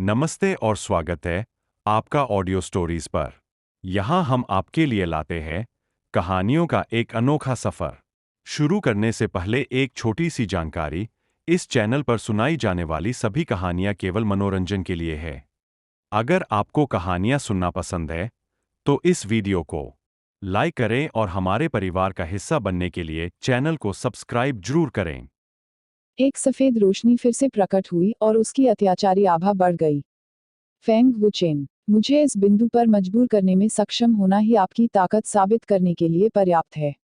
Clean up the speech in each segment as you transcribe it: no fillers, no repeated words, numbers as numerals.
नमस्ते और स्वागत है आपका ऑडियो स्टोरीज पर। यहाँ हम आपके लिए लाते हैं कहानियों का एक अनोखा सफर। शुरू करने से पहले एक छोटी सी जानकारी। इस चैनल पर सुनाई जाने वाली सभी कहानियाँ केवल मनोरंजन के लिए है। अगर आपको कहानियाँ सुनना पसंद है तो इस वीडियो को लाइक करें और हमारे परिवार का हिस्सा बनने के लिए चैनल को सब्सक्राइब जरूर करें। एक सफेद रोशनी फिर से प्रकट हुई और उसकी अत्याचारी आभा बढ़ गई। फेंग वुचेन, मुझे इस बिंदु पर मजबूर करने में सक्षम होना ही आपकी ताकत साबित करने के लिए पर्याप्त है।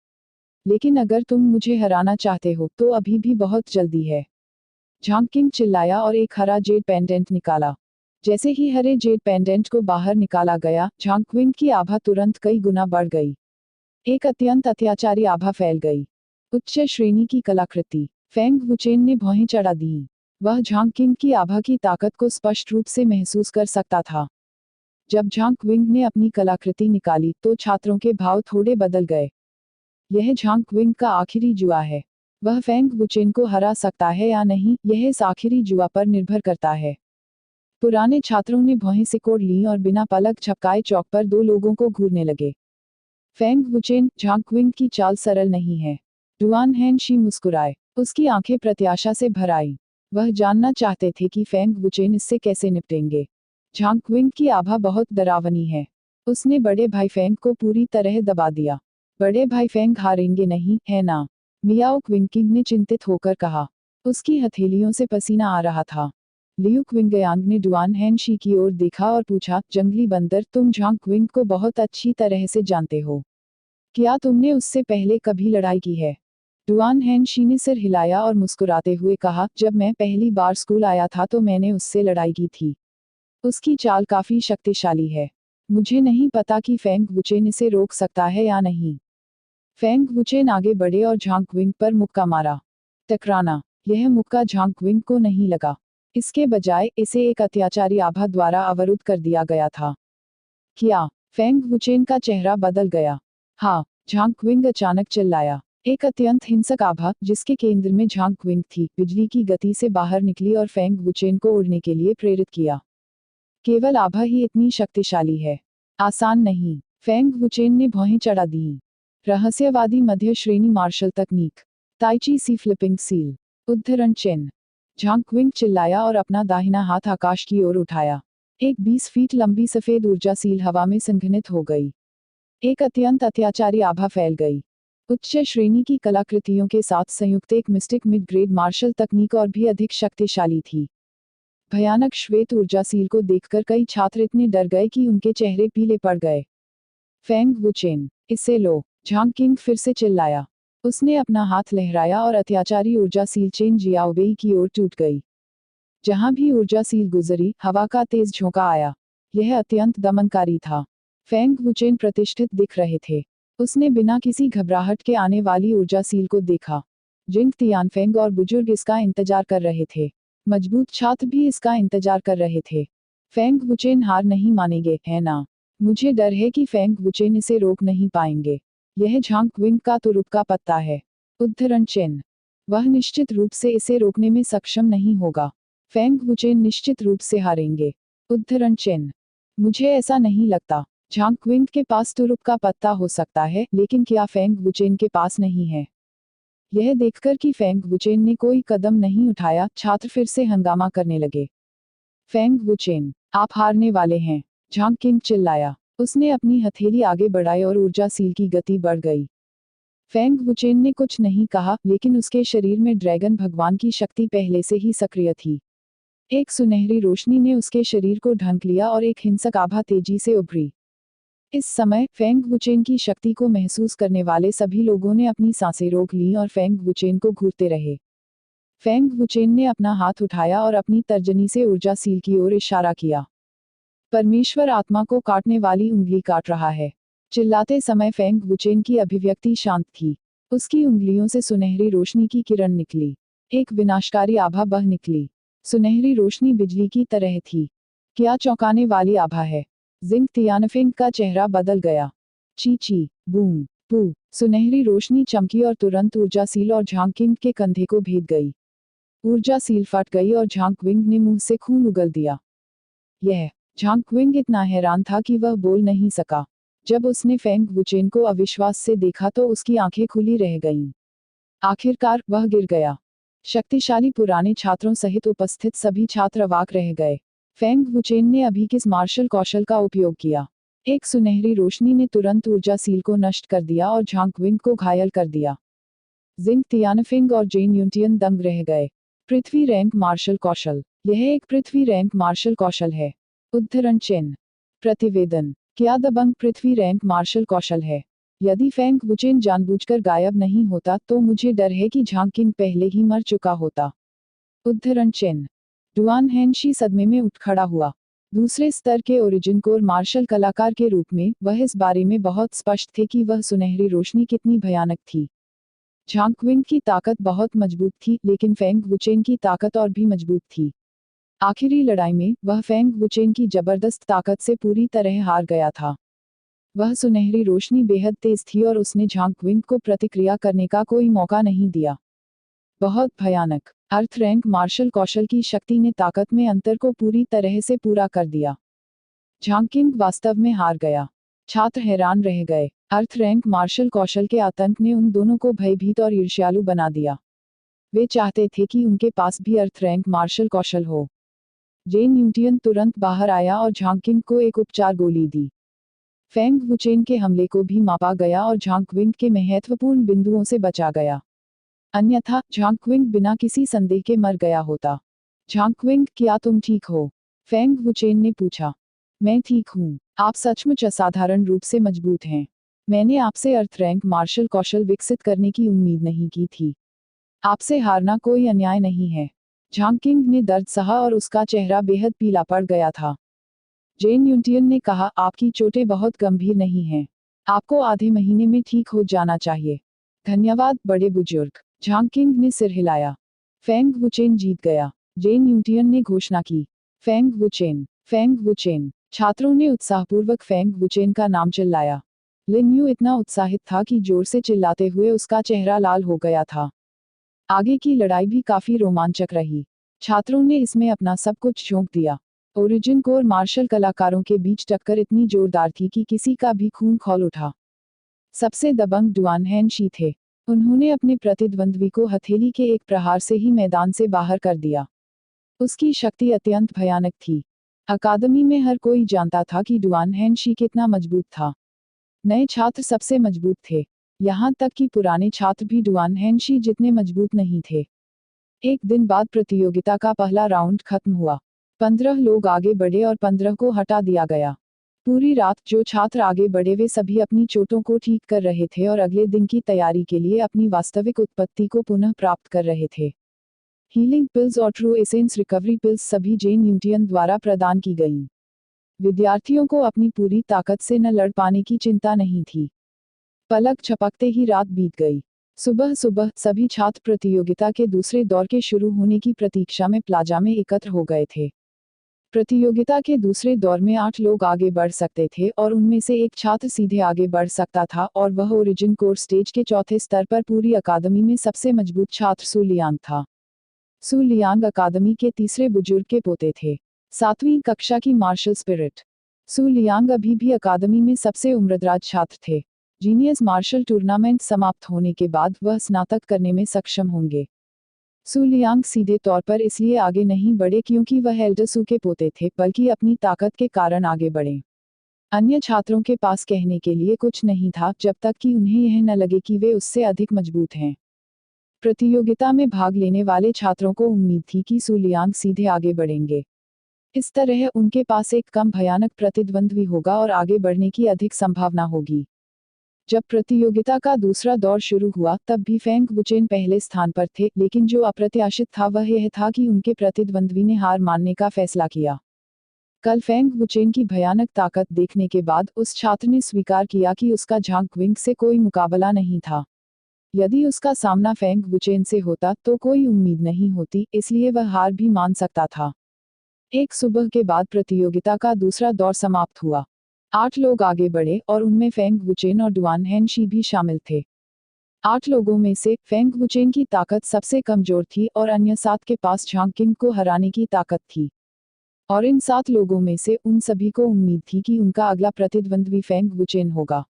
लेकिन अगर तुम मुझे हराना चाहते हो तो अभी भी बहुत जल्दी है। झांग किंग चिल्लाया और एक हरा जेड पेंडेंट निकाला। जैसे ही हरे जेड पेंडेंट को बाहर निकाला गया, झांग क्विंग की आभा तुरंत कई गुना बढ़ गई। एक अत्यंत अत्याचारी आभा फैल गई। उच्च श्रेणी की कलाकृति। फेंग वुचेन ने भौहें चढ़ा दी। वह झांग किंग की आभा की ताकत को स्पष्ट रूप से महसूस कर सकता था। जब झांग क्विंग ने अपनी कलाकृति निकाली तो छात्रों के भाव थोड़े बदल गए। यह झांग क्विंग का आखिरी जुआ है। वह फेंग वुचेन को हरा सकता है या नहीं, यह इस आखिरी जुआ पर निर्भर करता है। पुराने छात्रों ने भौहें सिकोड़ ली और बिना पलक झपकाए चौक पर दो लोगों को घूरने लगे। फेंग वुचेन, झांग क्विंग की चाल सरल नहीं है। डुआन हैन शी मुस्कुराए। उसकी आंखें प्रत्याशा से भर आई। वह जानना चाहते थे कि फेंग वुचेन इससे कैसे निपटेंगे। झांग क्विंग की आभा बहुत डरावनी है। उसने बड़े भाई फेंग को पूरी तरह दबा दिया। बड़े भाई फेंग हारेंगे नहीं, है ना? मियाओ क्विंकिंग ने चिंतित होकर कहा। उसकी हथेलियों से पसीना आ रहा था। लियू क्विंगयांग ने डुआन हैन शी की ओर देखा और पूछा, जंगली बंदर, तुम झांग क्विंग को बहुत अच्छी तरह से जानते हो। क्या तुमने उससे पहले कभी लड़ाई की है? डुआन हैन शी ने सिर हिलाया और मुस्कुराते हुए कहा, जब मैं पहली बार स्कूल आया था तो मैंने उससे लड़ाई की थी। उसकी चाल काफी शक्तिशाली है। मुझे नहीं पता कि फेंग वुचेन इसे रोक सकता है या नहीं। फेंग वुचेन आगे बढ़े और झांग क्विंग पर मुक्का मारा। टकराना। यह मुक्का झांग क्विंग को नहीं लगा। इसके बजाय इसे एक अत्याचारी आभा द्वारा अवरुद्ध कर दिया गया था। क्या? फेंग वुचेन का चेहरा बदल गया। हाँ, झांग क्विंग अचानक चिल्लाया। एक अत्यंत हिंसक आभा, जिसके केंद्र में झांग क्विंग थी, बिजली की गति से बाहर निकली और फेंग वुचेन को उड़ने के लिए प्रेरित किया। केवल आभा ही इतनी शक्तिशाली है। आसान नहीं। फेंग वुचेन ने भौहें चढ़ा दी। रहस्यवादी मध्य श्रेणी मार्शल तकनीक। ताइची सी फ्लिपिंग सील। उद्धरण चिन्ह। झांग क्विंग चिल्लाया और अपना दाहिना हाथ आकाश की ओर उठाया। एक 20 फीट लंबी सफेद ऊर्जा सील हवा में संघनित हो गई। एक अत्यंत अत्याचारी आभा फैल गई। उच्च श्रेणी की कलाकृतियों के साथ संयुक्त एक मिस्टिक मिड ग्रेड मार्शल तकनीक और भी अधिक शक्तिशाली थी। भयानक श्वेत ऊर्जा सील को देखकर कई छात्र इतने डर गए कि उनके चेहरे पीले पड़ गए। फेंग वुचेन, इसे लो, झांग किंग फिर से चिल्लाया। उसने अपना हाथ लहराया और अत्याचारी ऊर्जा सील चेन जियाओबेई की ओर टूट गई। जहां भी ऊर्जा सील गुजरी, हवा का तेज झोंका आया। यह अत्यंत दमनकारी था। फेंग वुचेन प्रतिष्ठित दिख रहे थे। उसने बिना किसी घबराहट के आने वाली ऊर्जा सील को देखा। जिंग तियानफेंग और बुजुर्ग इसका इंतजार कर रहे थे। मजबूत छात्र भी इसका इंतजार कर रहे थे। फेंग वुचेन हार नहीं मानेंगे, है ना? मुझे डर है कि फेंग वुचेन इसे रोक नहीं पाएंगे। यह झांग क्विंग का तुरुप का पत्ता है। उद्धरण चिन्ह। वह निश्चित रूप से इसे रोकने में सक्षम नहीं होगा। फेंग वुचेन निश्चित रूप से हारेंगे। उद्धरण चिन्ह। मुझे ऐसा नहीं लगता। झांग क्विंग के पास तुरुप का पत्ता हो सकता है, लेकिन क्या फेंग वुचेन के पास नहीं है? यह देखकर कि फेंग वुचेन ने कोई कदम नहीं उठाया, छात्र फिर से हंगामा करने लगे। फेंग वुचेन, आप हारने वाले हैं, झांग किंग चिल्लाया। उसने अपनी हथेली आगे बढ़ाई और ऊर्जा सील की गति बढ़ गई। फेंग वुचेन ने कुछ नहीं कहा, लेकिन उसके शरीर में ड्रैगन भगवान की शक्ति पहले से ही सक्रिय थी। एक सुनहरी रोशनी ने उसके शरीर को ढक लिया और एक हिंसक आभा तेजी से उभरी। इस समय फेंग वुचेन की शक्ति को महसूस करने वाले सभी लोगों ने अपनी सांसें रोक लीं और फेंग वुचेन को घूरते रहे। फेंग वुचेन ने अपना हाथ उठाया और अपनी तर्जनी से ऊर्जा सील की ओर इशारा किया। परमेश्वर आत्मा को काटने वाली उंगली काट रहा है। चिल्लाते समय फेंग वुचेन की अभिव्यक्ति शांत थी। उसकी उंगलियों से सुनहरी रोशनी की किरण निकली। एक विनाशकारी आभा बह निकली। सुनहरी रोशनी बिजली की तरह थी। क्या चौंकाने वाली आभा है! जिंग तियानफेंग का चेहरा बदल गया। ची ची, बूम, पू, सुनहरी रोशनी चमकी और तुरंत ऊर्जा सील और झांग किंग के कंधे को भेद गई। ऊर्जा सील फट गई और झांग क्विंग ने मुंह से खून उगल दिया। यह झांग क्विंग इतना हैरान था कि वह बोल नहीं सका। जब उसने फेंग वुचेन को अविश्वास से देखा तो उसकी आंखें खुली रह गईं। आखिरकार वह गिर गया। शक्तिशाली पुराने छात्रों सहित उपस्थित सभी छात्र अवाक रह गए। फेंग वुचेन ने अभी किस मार्शल कौशल का उपयोग किया? एक सुनहरी रोशनी ने तुरंत ऊर्जा सील को नष्ट कर दिया और झांग क्विंग को घायल कर दिया। जिंग तियानफिंग और जेन यूटियन दंग रह गए। पृथ्वी रैंक मार्शल कौशल। यह एक पृथ्वी रैंक मार्शल कौशल है। उद्धरण चिन्ह। प्रतिवेदन। क्या दबंग पृथ्वी रैंक मार्शल कौशल है? यदि फेंग वुचेन जानबूझकर गायब नहीं होता तो मुझे डर है कि झांग किंग पहले ही मर चुका होता। उद्धरण चिन्ह। डुआन हैनशी सदमे में उठ खड़ा हुआ। दूसरे स्तर के ओरिजिन कोर मार्शल कलाकार के रूप में वह इस बारे में बहुत स्पष्ट थे कि वह सुनहरी रोशनी कितनी भयानक थी। झांग क्विंग की ताकत बहुत मजबूत थी, लेकिन फेंग वुचेन की ताकत और भी मजबूत थी। आखिरी लड़ाई में वह फेंग वुचेन की जबरदस्त ताकत से पूरी तरह हार गया था। वह सुनहरी रोशनी बेहद तेज थी और उसने झांग क्विंग को प्रतिक्रिया करने का कोई मौका नहीं दिया। बहुत भयानक। अर्थ रैंक मार्शल कौशल की शक्ति ने ताकत में अंतर को पूरी तरह से पूरा कर दिया। झांग किंग वास्तव में हार गया। छात्र हैरान रह गए। अर्थ रैंक मार्शल कौशल के आतंक ने उन दोनों को भयभीत और ईर्ष्यालु बना दिया। वे चाहते थे कि उनके पास भी अर्थ रैंक मार्शल कौशल हो। जेन यूटियन तुरंत बाहर आया और झांग किंग को एक उपचार गोली दी। फेंग वुचेन के हमले को भी मापा गया और झांग क्विंग के महत्वपूर्ण बिंदुओं से बचा गया। अन्यथा झांग क्विंग बिना किसी संदेह के मर गया होता। झांग क्विंग, क्या तुम ठीक हो? फेंग वुचेन ने पूछा। मैं ठीक हूँ। आप सचमुच असाधारण रूप से मजबूत हैं। मैंने आपसे अर्थ रैंक मार्शल कौशल विकसित करने की उम्मीद नहीं की थी। आपसे हारना कोई अन्याय नहीं है। झांग किंग ने दर्द सहा और उसका चेहरा बेहद पीला पड़ गया था। जेन यूटियन ने कहा, आपकी चोटें बहुत गंभीर नहीं हैं। आपको आधे महीने में ठीक हो जाना चाहिए। धन्यवाद बड़े बुजुर्ग। झांग किंग ने सिर हिलाया। फेंग वुचेन जीत गया। जेन यूटियन ने घोषणा की। Feng Wuchen, Feng Wuchen. छात्रों ने उत्साहपूर्वक फेंग वुचेन का नाम चिल्लाया। लिन यू इतना उत्साहित था कि जोर से चिल्लाते हुए उसका चेहरा लाल हो गया था। आगे की लड़ाई भी काफी रोमांचक रही। छात्रों ने इसमें अपना सब कुछ झोंक दिया। ओरिजिन कोर मार्शल कलाकारों के बीच टक्कर इतनी जोरदार थी कि किसी का भी खून खौल उठा। सबसे दबंग डुआन हैनशी थे। उन्होंने अपने प्रतिद्वंद्वी को हथेली के एक प्रहार से ही मैदान से बाहर कर दिया। उसकी शक्ति अत्यंत भयानक थी। अकादमी में हर कोई जानता था कि डुआन हैनशी कितना मजबूत था। नए छात्र सबसे मजबूत थे। यहाँ तक कि पुराने छात्र भी डुआन हैनशी जितने मजबूत नहीं थे। एक दिन बाद प्रतियोगिता का पहला राउंड खत्म हुआ। 15 लोग आगे बढ़े और 15 को हटा दिया गया। पूरी रात जो छात्र आगे बढ़े वे सभी अपनी चोटों को ठीक कर रहे थे और अगले दिन की तैयारी के लिए अपनी वास्तविक उत्पत्ति को पुनः प्राप्त कर रहे थे। हीलिंग पिल्स और ट्रू एसेंस रिकवरी पिल्स सभी जेन यूटियन द्वारा प्रदान की गईं। विद्यार्थियों को अपनी पूरी ताकत से न लड़ पाने की चिंता नहीं थी। पलक झपकते ही रात बीत गई। सुबह सुबह सभी छात्र प्रतियोगिता के दूसरे दौर के शुरू होने की प्रतीक्षा में प्लाजा में एकत्र हो गए थे। प्रतियोगिता के दूसरे दौर में 8 लोग आगे बढ़ सकते थे और उनमें से एक छात्र सीधे आगे बढ़ सकता था और वह ओरिजिन कोर स्टेज के चौथे स्तर पर पूरी अकादमी में सबसे मजबूत छात्र सु लियांग था। सु लियांग अकादमी के तीसरे बुजुर्ग के पोते थे। 7वीं कक्षा की मार्शल स्पिरिट। सु लियांग अभी भी अकादमी में सबसे उम्रदराज छात्र थे। जीनियस मार्शल टूर्नामेंट समाप्त होने के बाद वह स्नातक करने में सक्षम होंगे। सु लियांग सीधे तौर पर इसलिए आगे नहीं बढ़े क्योंकि वह एल्डर सु के पोते थे, बल्कि अपनी ताकत के कारण आगे बढ़े। अन्य छात्रों के पास कहने के लिए कुछ नहीं था जब तक कि उन्हें यह न लगे कि वे उससे अधिक मजबूत हैं। प्रतियोगिता में भाग लेने वाले छात्रों को उम्मीद थी कि सु लियांग सीधे आगे बढ़ेंगे। इस तरह उनके पास एक कम भयानक प्रतिद्वंद्वी होगा और आगे बढ़ने की अधिक संभावना होगी। जब प्रतियोगिता का दूसरा दौर शुरू हुआ तब भी फेंग वुचेन पहले स्थान पर थे, लेकिन जो अप्रत्याशित था वह यह था कि उनके प्रतिद्वंद्वी ने हार मानने का फैसला किया। कल फेंग वुचेन की भयानक ताकत देखने के बाद उस छात्र ने स्वीकार किया कि उसका झांग क्विंग से कोई मुकाबला नहीं था। यदि उसका सामना फेंग वुचेन से होता तो कोई उम्मीद नहीं होती, इसलिए वह हार भी मान सकता था। एक सुबह के बाद प्रतियोगिता का दूसरा दौर समाप्त हुआ। 8 लोग आगे बढ़े और उनमें फेंग वुचेन और डुआन हैनशी भी शामिल थे। 8 लोगों में से फेंग वुचेन की ताकत सबसे कमजोर थी और अन्य 7 के पास झांग किंग को हराने की ताकत थी। और इन 7 लोगों में से उन सभी को उम्मीद थी कि उनका अगला प्रतिद्वंद्वी फेंग वुचेन होगा।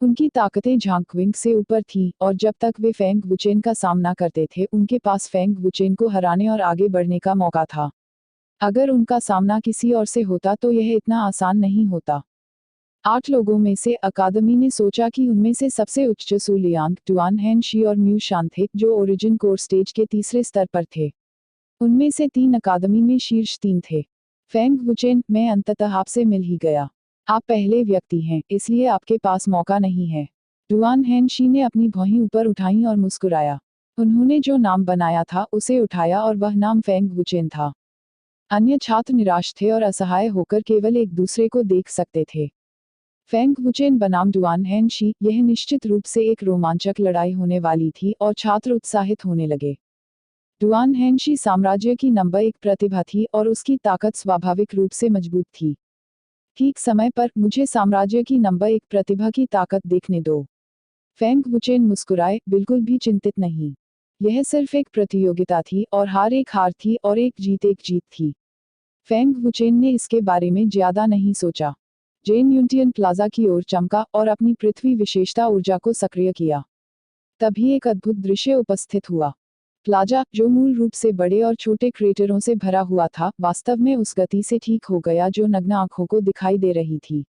उनकी ताकतें झांग से ऊपर थीं, और जब तक वे फेंग वुचेन का सामना करते थे उनके पास फेंग वुचेन को हराने और आगे बढ़ने का मौका था। अगर उनका सामना किसी और से होता तो यह इतना आसान नहीं होता। 8 लोगों में से अकादमी ने सोचा कि उनमें से सबसे उच्च सु लियांग, डुआन हेनशी और म्यू शान थे, जो ओरिजिन कोर स्टेज के तीसरे स्तर पर थे। उनमें से 3 अकादमी में शीर्ष 3 थे। फेंग वुचेन, मैं अंततः आपसे मिल ही गया। आप पहले व्यक्ति हैं, इसलिए आपके पास मौका नहीं है। डुआन हेनशी ने अपनी भौहें ऊपर उठाईं और मुस्कुराया। उन्होंने जो नाम बनाया था उसे उठाया और वह नाम फेंग वुचेन था। अन्य छात्र निराश थे और असहाय होकर केवल एक दूसरे को देख सकते थे। फेंग वुचेन बनाम डुआन हेनशी, यह निश्चित रूप से एक रोमांचक लड़ाई होने वाली थी और छात्र उत्साहित होने लगे। डुआन हेनशी साम्राज्य की नंबर 1 प्रतिभा थी और उसकी ताकत स्वाभाविक रूप से मजबूत थी। ठीक समय पर मुझे साम्राज्य की नंबर 1 प्रतिभा की ताकत देखने दो। फेंग वुचेन मुस्कुराए, बिल्कुल भी चिंतित नहीं। यह सिर्फ एक प्रतियोगिता थी और हार एक हार थी और एक जीत थी। फेंग वुचेन ने इसके बारे में ज्यादा नहीं सोचा। जेन यूनियन प्लाजा की ओर चमका और अपनी पृथ्वी विशेषता ऊर्जा को सक्रिय किया। तभी एक अद्भुत दृश्य उपस्थित हुआ। प्लाजा, जो मूल रूप से बड़े और छोटे क्रेटरों से भरा हुआ था, वास्तव में उस गति से ठीक हो गया जो नग्न आंखों को दिखाई दे रही थी।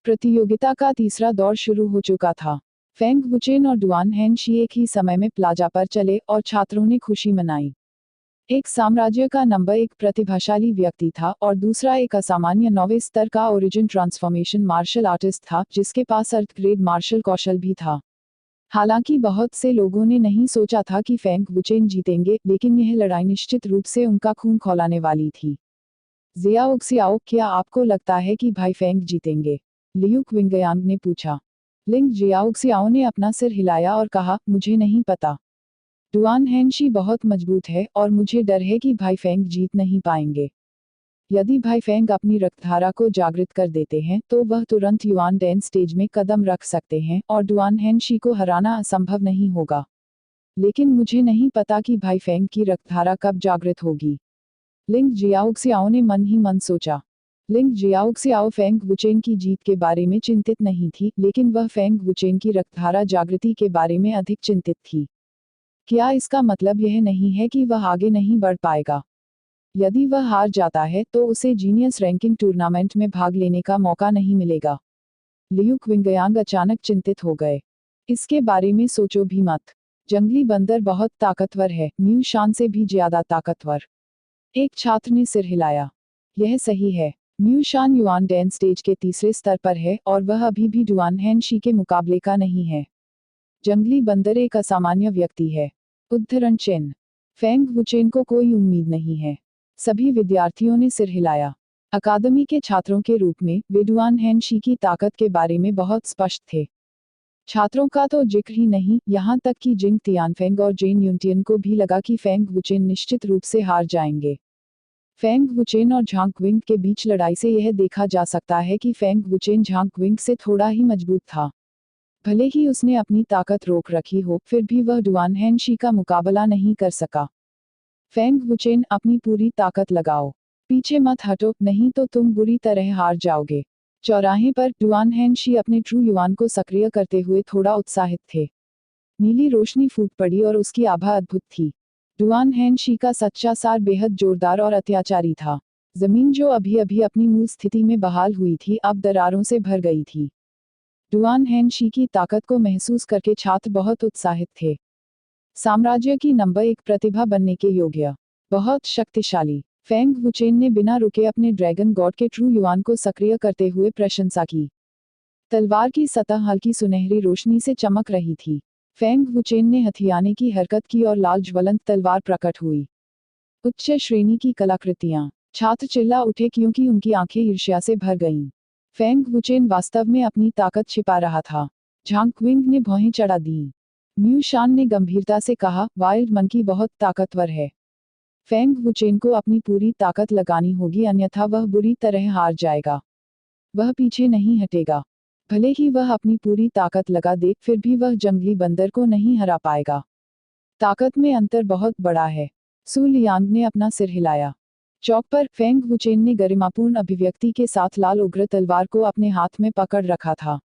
प्रतियोगिता का तीसरा दौर शुरू हो चुका था। फेंग वुचेन और डुआन हेनशी एक ही समय में प्लाजा पर चले और छात्रों ने खुशी मनाई। एक साम्राज्य का नंबर 1 प्रतिभाशाली व्यक्ति था और दूसरा एक असामान्य 9वें स्तर का ओरिजिन ट्रांसफॉर्मेशन मार्शल आर्टिस्ट था, जिसके पास अर्थ ग्रेड मार्शल कौशल भी था। हालांकि बहुत से लोगों ने नहीं सोचा था कि फेंग वुचेन जीतेंगे, लेकिन यह लड़ाई निश्चित रूप से उनका खून खौलाने वाली थी। ज़ियाओ xiao, क्या आपको लगता है कि भाई फेंग जीतेंगे? लियू क्विंगयांग ने पूछा। लिंग ज़ियाओ xiao ने अपना सिर हिलाया और कहा, मुझे नहीं पता। डुआन हेनशी बहुत मजबूत है और मुझे डर है कि भाई फेंग जीत नहीं पाएंगे। यदि भाई फेंग अपनी रक्तधारा को जागृत कर देते हैं तो वह तुरंत युआन डैन स्टेज में कदम रख सकते हैं और डुआन हेनशी को हराना असंभव नहीं होगा। लेकिन मुझे नहीं पता कि भाई फेंग की रक्तधारा कब जागृत होगी। लिंग ज़ियाओ xiao ने मन ही मन सोचा। लिंग ज़ियाओ xiao फेंग वुचेन की जीत के बारे में चिंतित नहीं थी, लेकिन वह फेंग वुचेन की रक्तधारा जागृति के बारे में अधिक चिंतित थी। क्या इसका मतलब यह नहीं है कि वह आगे नहीं बढ़ पाएगा? यदि वह हार जाता है तो उसे जीनियस रैंकिंग टूर्नामेंट में भाग लेने का मौका नहीं मिलेगा। लियू क्विंगयांग अचानक चिंतित हो गए। इसके बारे में सोचो भी मत। जंगली बंदर बहुत ताकतवर है, म्यू शान से भी ज्यादा ताकतवर। एक छात्र ने सिर हिलाया। यह सही है। म्यू शान युआन डैन स्टेज के तीसरे स्तर पर है और वह अभी भी डुआन हेनशी के मुकाबले का नहीं है। जंगली बंदर एक असामान्य व्यक्ति है। उद्धरण चिन्ह। फेंग वुचेन को कोई उम्मीद नहीं है। सभी विद्यार्थियों ने सिर हिलाया। अकादमी के छात्रों के रूप में वे डुआन हेनशी की ताकत के बारे में बहुत स्पष्ट थे। छात्रों का तो जिक्र ही नहीं, यहाँ तक कि जिंग तियानफेंग और जेन यूनटियन को भी लगा कि फेंग वुचेन निश्चित रूप से हार जाएंगे। फेंग वुचेन और झांग क्विंग के बीच लड़ाई से यह देखा जा सकता है कि फेंग वुचेन झांग क्विंग से थोड़ा ही मजबूत था। भले ही उसने अपनी ताकत रोक रखी हो, फिर भी वह डुआन हेनशी का मुकाबला नहीं कर सका। फेंग वुचेन, अपनी पूरी ताकत लगाओ। पीछे मत हटो, नहीं तो तुम बुरी तरह हार जाओगे। चौराहे पर डुआन हेनशी अपने ट्रू युआन को सक्रिय करते हुए थोड़ा उत्साहित थे। नीली रोशनी फूट पड़ी और उसकी आभा अद्भुत थी। डुआन हेनशी का सच्चा सार बेहद जोरदार और अत्याचारी था। जमीन जो अभी अभी अपनी मूल स्थिति में बहाल हुई थी, अब दरारों से भर गई थी। डुआन हेनशी की ताकत को महसूस करके छात्र बहुत उत्साहित थे। साम्राज्य की नंबर 1 प्रतिभा बनने के योग्य, बहुत शक्तिशाली। फेंग वुचेन ने बिना रुके अपने ड्रैगन गॉड के ट्रू युआन को सक्रिय करते हुए प्रशंसा की। तलवार की सतह हल्की सुनहरी रोशनी से चमक रही थी। फेंग वुचेन ने हथियाने की हरकत की और लाल ज्वलंत तलवार प्रकट हुई। उच्च श्रेणी की कलाकृतियां। छात्र चिल्ला उठे क्योंकि उनकी आंखें ईर्ष्या से भर गईं। फेंग वुचेन वास्तव में अपनी ताकत छिपा रहा था। झांग क्विंग ने भौहें चढ़ा दी। म्यू शान ने गंभीरता से कहा, वाइल्ड मंकी बहुत ताकतवर है। फेंग वुचेन को अपनी पूरी ताकत लगानी होगी, अन्यथा वह बुरी तरह हार जाएगा। वह पीछे नहीं हटेगा। भले ही वह अपनी पूरी ताकत लगा दे, फिर भी वह जंगली बंदर को नहीं हरा पाएगा। ताकत में अंतर बहुत बड़ा है। सु लियांग ने अपना सिर हिलाया। चौक पर फेंग वुचेन ने गरिमापूर्ण अभिव्यक्ति के साथ लाल उग्र तलवार को अपने हाथ में पकड़ रखा था।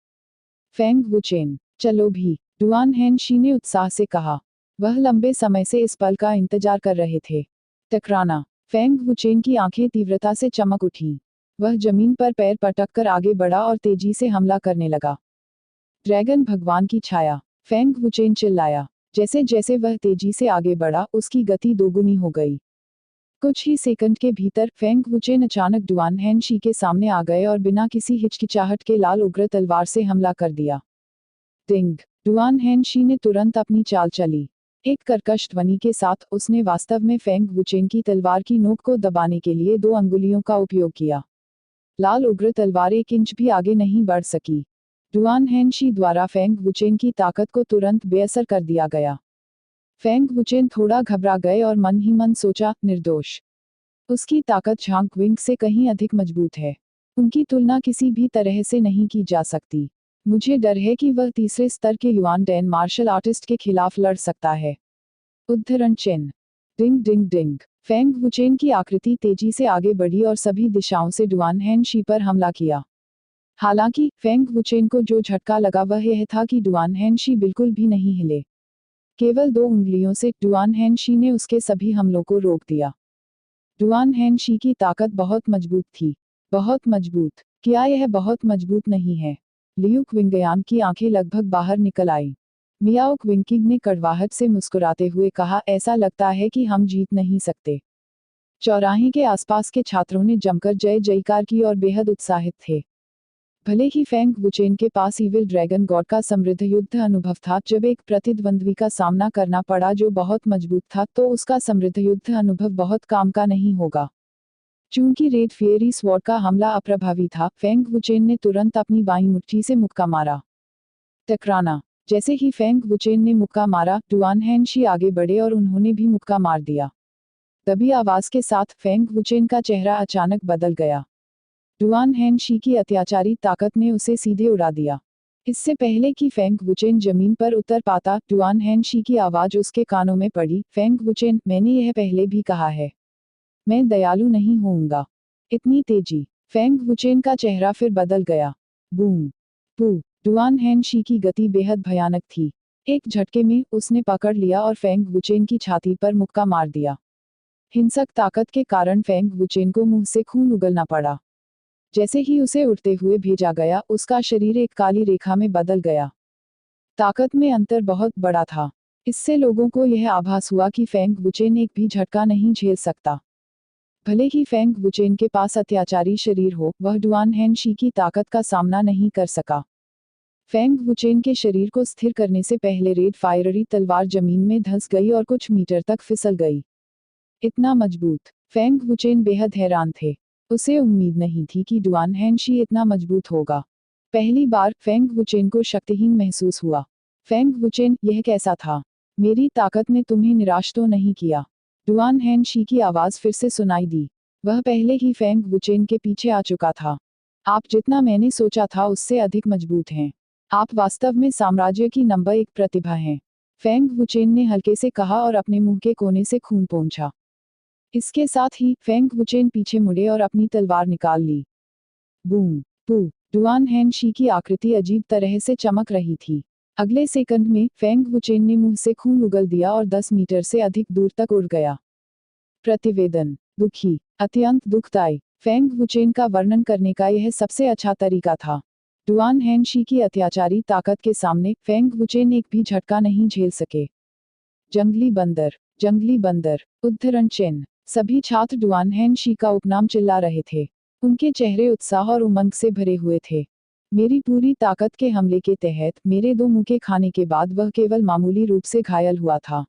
फेंग वुचेन, चलो भी, डुआन हेनशी ने उत्साह से कहा। वह लंबे समय से इस पल का इंतजार कर रहे थे। टकराना। फेंग वुचेन की आंखें तीव्रता से चमक उठीं। वह जमीन पर पैर पटककर आगे बढ़ा और तेजी से हमला करने लगा। ड्रैगन भगवान की छाया, फेंग वुचेन चिल्लाया। जैसे जैसे वह तेजी से आगे बढ़ा, उसकी गति दोगुनी हो गई। कुछ ही सेकंड के भीतर फेंग वुचेन अचानक डुआन हेनशी के सामने आ गए और बिना किसी हिचकिचाहट के लाल उग्र तलवार से हमला कर दिया। डिंग। डुआन हेनशी ने तुरंत अपनी चाल चली। एक कर्कश ध्वनि के साथ उसने वास्तव में फेंग वुचेन की तलवार की नोक को दबाने के लिए 2 अंगुलियों का उपयोग किया। लाल उग्र तलवार 1 इंच भी आगे नहीं बढ़ सकी। डुआन हेनशी द्वारा फेंग वुचेन की ताकत को तुरंत बेअसर कर दिया गया। फेंग वुचेन थोड़ा घबरा गए और मन ही मन सोचा, निर्दोष। उसकी ताकत झांग विंग से कहीं अधिक मजबूत है। उनकी तुलना किसी भी तरह से नहीं की जा सकती। मुझे डर है कि वह तीसरे स्तर के युआन डैन मार्शल आर्टिस्ट के खिलाफ लड़ सकता है। उद्धरण चिन्ह। डिंग डिंग डिंग। फेंग वुचेन की आकृति तेजी से आगे बढ़ी और सभी दिशाओं से डुआन हेनशी पर हमला किया। हालांकि फेंग वुचेन को जो झटका लगा वह यह था कि डुआन हेनशी बिल्कुल भी नहीं हिले। केवल 2 उंगलियों से डुआन हेनशी ने उसके सभी हमलों को रोक दिया। डुआन हेनशी की ताकत बहुत मजबूत थी। बहुत मजबूत। क्या यह बहुत मजबूत नहीं है? लियू क्विंगयान की आंखें लगभग बाहर निकल आई। मियाओ क्विंकिंग ने कड़वाहट से मुस्कुराते हुए कहा, ऐसा लगता है कि हम जीत नहीं सकते। चौराहे के आसपास के छात्रों ने जमकर जय जयकार की और बेहद उत्साहित थे। भले ही फेंग वुचेन के पास इविल ड्रैगन गॉड का समृद्ध युद्ध अनुभव था, जब एक प्रतिद्वंद्वी का सामना करना पड़ा जो बहुत मजबूत था, तो उसका समृद्ध युद्ध अनुभव बहुत काम का नहीं होगा। चूंकि रेड फेयरी स्वॉर्ड का हमला अप्रभावी था, फेंग वुचेन ने तुरंत अपनी बाईं मुट्ठी से मुक्का मारा। टकराना। जैसे ही फेंग वुचेन ने मुक्का मारा, डुआन हेनशी आगे बढ़े और उन्होंने भी मुक्का मार दिया। दबी आवाज के साथ फेंग वुचेन का चेहरा अचानक बदल गया। डुआन हेनशी की अत्याचारी ताकत ने उसे सीधे उड़ा दिया। इससे पहले कि फेंग वुचेन जमीन पर उतर पाता, डुआन हेनशी की आवाज उसके कानों में पड़ी, फेंग वुचेन, मैंने यह पहले भी कहा है। मैं दयालु नहीं होऊंगा। इतनी तेजी। फेंग वुचेन का चेहरा फिर बदल गया। बूम। पू। डुआन हेनशी की गति बेहद भयानक थी। एक झटके में उसने पकड़ लिया और फेंग वुचेन की छाती पर मुक्का मार दिया। हिंसक ताकत के कारण फेंग वुचेन को मुंह से खून उगलना पड़ा। जैसे ही उसे उड़ते हुए भेजा गया, उसका शरीर एक काली रेखा में बदल गया। ताकत में अंतर बहुत बड़ा था। इससे लोगों को यह आभास हुआ कि फेंग वुचेन एक भी झटका नहीं झेल सकता। भले ही फेंग वुचेन के पास अत्याचारी शरीर हो, वह डुआन हेनशी की ताकत का सामना नहीं कर सका। फेंग वुचेन के शरीर को स्थिर करने से पहले रेड फायररी तलवार जमीन में धंस गई और कुछ मीटर तक फिसल गई। इतना मजबूत। फेंग वुचेन बेहद हैरान थे। उसे उम्मीद नहीं थी कि डुआन हेनशी इतना मजबूत होगा। पहली बार फेंग वुचेन को शक्तिहीन महसूस हुआ। फेंग वुचेन, यह कैसा था? मेरी ताकत ने तुम्हें निराश तो नहीं किया? डुआन हेनशी की आवाज फिर से सुनाई दी। वह पहले ही फेंग वुचेन के पीछे आ चुका था। आप जितना मैंने सोचा था उससे अधिक मजबूत हैं। आप वास्तव में साम्राज्य की नंबर 1 प्रतिभा हैं। फेंग वुचेन ने हल्के से कहा और अपने मुंह के कोने से खून पोंछा। इसके साथ ही फेंग वुचेन पीछे मुड़े और अपनी तलवार निकाल ली। बूम। पू। डुआन हेनशी की आकृति अजीब तरह से चमक रही थी। अगले सेकंड में फेंग वुचेन ने मुंह से खून उगल दिया और 10 मीटर से अधिक दूर तक उड़ गया। प्रतिवेदन। दुखी। अत्यंत दुखदायी। फेंग वुचेन का वर्णन करने का यह सबसे अच्छा तरीका था। डुआन हेनशी की अत्याचारी ताकत के सामने फेंग वुचेन एक भी झटका नहीं झेल सके। जंगली बंदर। जंगली बंदर। उद्धरण चिन्ह। सभी छात्र डुआन हेनशी का उपनाम चिल्ला रहे थे। उनके चेहरे उत्साह और उमंग से भरे हुए थे। मेरी पूरी ताकत के हमले के तहत मेरे 2 मुक्के खाने के बाद वह केवल मामूली रूप से घायल हुआ था।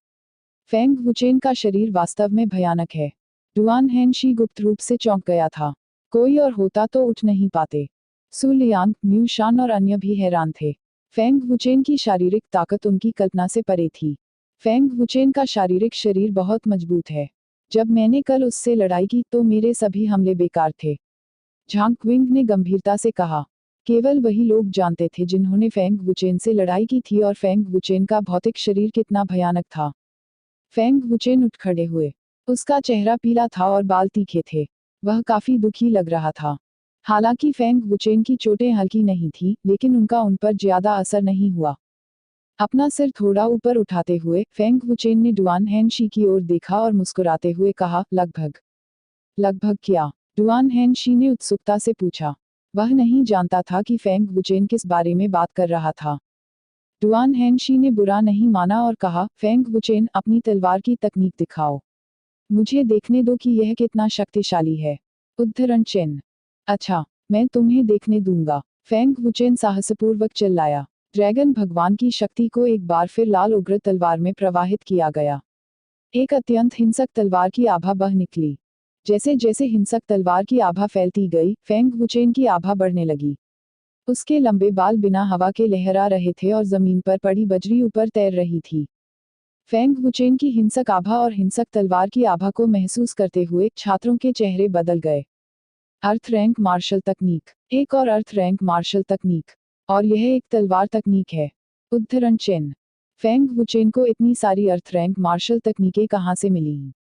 फेंग वुचेन का शरीर वास्तव में भयानक है। डुआन हेनशी गुप्त रूप से चौंक गया था। कोई और होता तो उठ नहीं पाते। सु लियांग, म्यू शान और अन्य भी हैरान थे। फेंग वुचेन की शारीरिक ताकत उनकी कल्पना से परे थी। फेंग वुचेन का शारीरिक शरीर बहुत मजबूत है। जब मैंने कल उससे लड़ाई की तो मेरे सभी हमले बेकार थे। झांग क्विंग ने गंभीरता से कहा। केवल वही लोग जानते थे जिन्होंने फेंग वुचेन से लड़ाई की थी और फेंग वुचेन का भौतिक शरीर कितना भयानक था। फेंग वुचेन उठ खड़े हुए। उसका चेहरा पीला था और बाल तीखे थे। वह काफी दुखी लग रहा था। हालांकि फेंग वुचेन की चोटें हल्की नहीं थी, लेकिन उनका उन पर ज्यादा असर नहीं हुआ। अपना सिर थोड़ा ऊपर उठाते हुए फेंग वुचेन ने डुआन हेनशी की ओर देखा और मुस्कुराते हुए कहा, लगभग। लगभग क्या? डुआन हेनशी ने उत्सुकता से पूछा। वह नहीं जानता था कि फेंग वुचेन किस बारे में बात कर रहा था। डुआन हेनशी ने बुरा नहीं माना और कहा, फेंग वुचेन, अपनी तलवार की तकनीक दिखाओ। मुझे देखने दो कि यह कितना शक्तिशाली है। उद्धरण चिन्ह। अच्छा, मैं तुम्हें देखने दूंगा, फेंग वुचेन साहसपूर्वक चिल्लाया। ड्रैगन भगवान की शक्ति को एक बार फिर लाल उग्र तलवार में प्रवाहित किया गया। एक अत्यंत हिंसक तलवार की आभा बह निकली। जैसे जैसे हिंसक तलवार की आभा फैलती गई, फेंग वुचेन की आभा बढ़ने लगी। उसके लंबे बाल बिना हवा के लहरा रहे थे और जमीन पर पड़ी बजरी ऊपर तैर रही थी। फेंग वुचेन की हिंसक आभा और हिंसक तलवार की आभा को महसूस करते हुए छात्रों के चेहरे बदल गए। अर्थ रैंक मार्शल तकनीक। एक और अर्थ रैंक मार्शल तकनीक। और यह एक तलवार तकनीक है। उद्धरण चिन्ह। फेंग वुचेन को इतनी सारी अर्थ रैंक मार्शल तकनीकें कहां से मिली?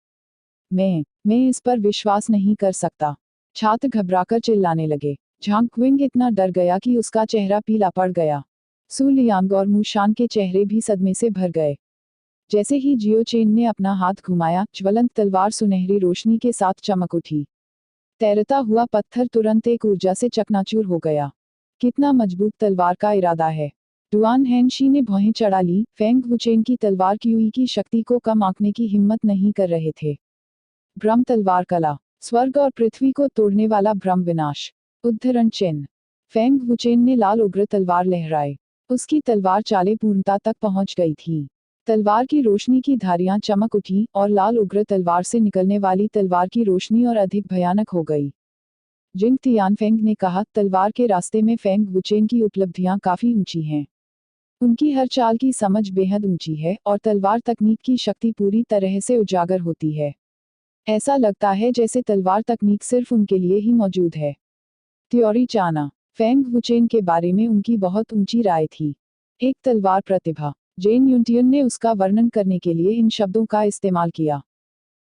मैं इस पर विश्वास नहीं कर सकता। छात्र घबराकर चिल्लाने लगे। झांग क्विंग इतना डर गया कि उसका चेहरा पीला पड़ गया। सु लियांग और मुशान के चेहरे भी सदमे से भर गए। जैसे ही जियो चेन ने अपना हाथ घुमाया, ज्वलंत तलवार सुनहरी रोशनी के साथ चमक उठी। तैरता हुआ पत्थर तुरंत एक ऊर्जा से चकनाचूर हो गया। कितना मजबूत तलवार का इरादा है। डुआन हेनशी ने भौहें चढ़ा ली। फेंग वुचेन की तलवार क्यूई की शक्ति को कम आंकने की हिम्मत नहीं कर रहे थे। ब्रह्म तलवार कला। स्वर्ग और पृथ्वी को तोड़ने वाला ब्रह्म विनाश। उद्धरण चिन्ह। फेंग वुचेन ने लाल उग्र तलवार लहराए। उसकी तलवार चाले पूर्णता तक पहुंच गई थी। तलवार की रोशनी की धारियां चमक उठी और लाल उग्र तलवार से निकलने वाली तलवार की रोशनी और अधिक भयानक हो गई। जिंग तियानफेंग ने कहा, तलवार के रास्ते में फेंग वुचेन की उपलब्धियां काफी ऊंची हैं। उनकी हर चाल की समझ बेहद ऊंची है और तलवार तकनीक की शक्ति पूरी तरह से उजागर होती है। ऐसा लगता है जैसे तलवार तकनीक सिर्फ उनके लिए ही मौजूद है। त्योरी चाना। फेंग वुचेन के बारे में उनकी बहुत ऊंची राय थी। एक तलवार प्रतिभा। जेन यूंटियन ने उसका वर्णन करने के लिए इन शब्दों का इस्तेमाल किया।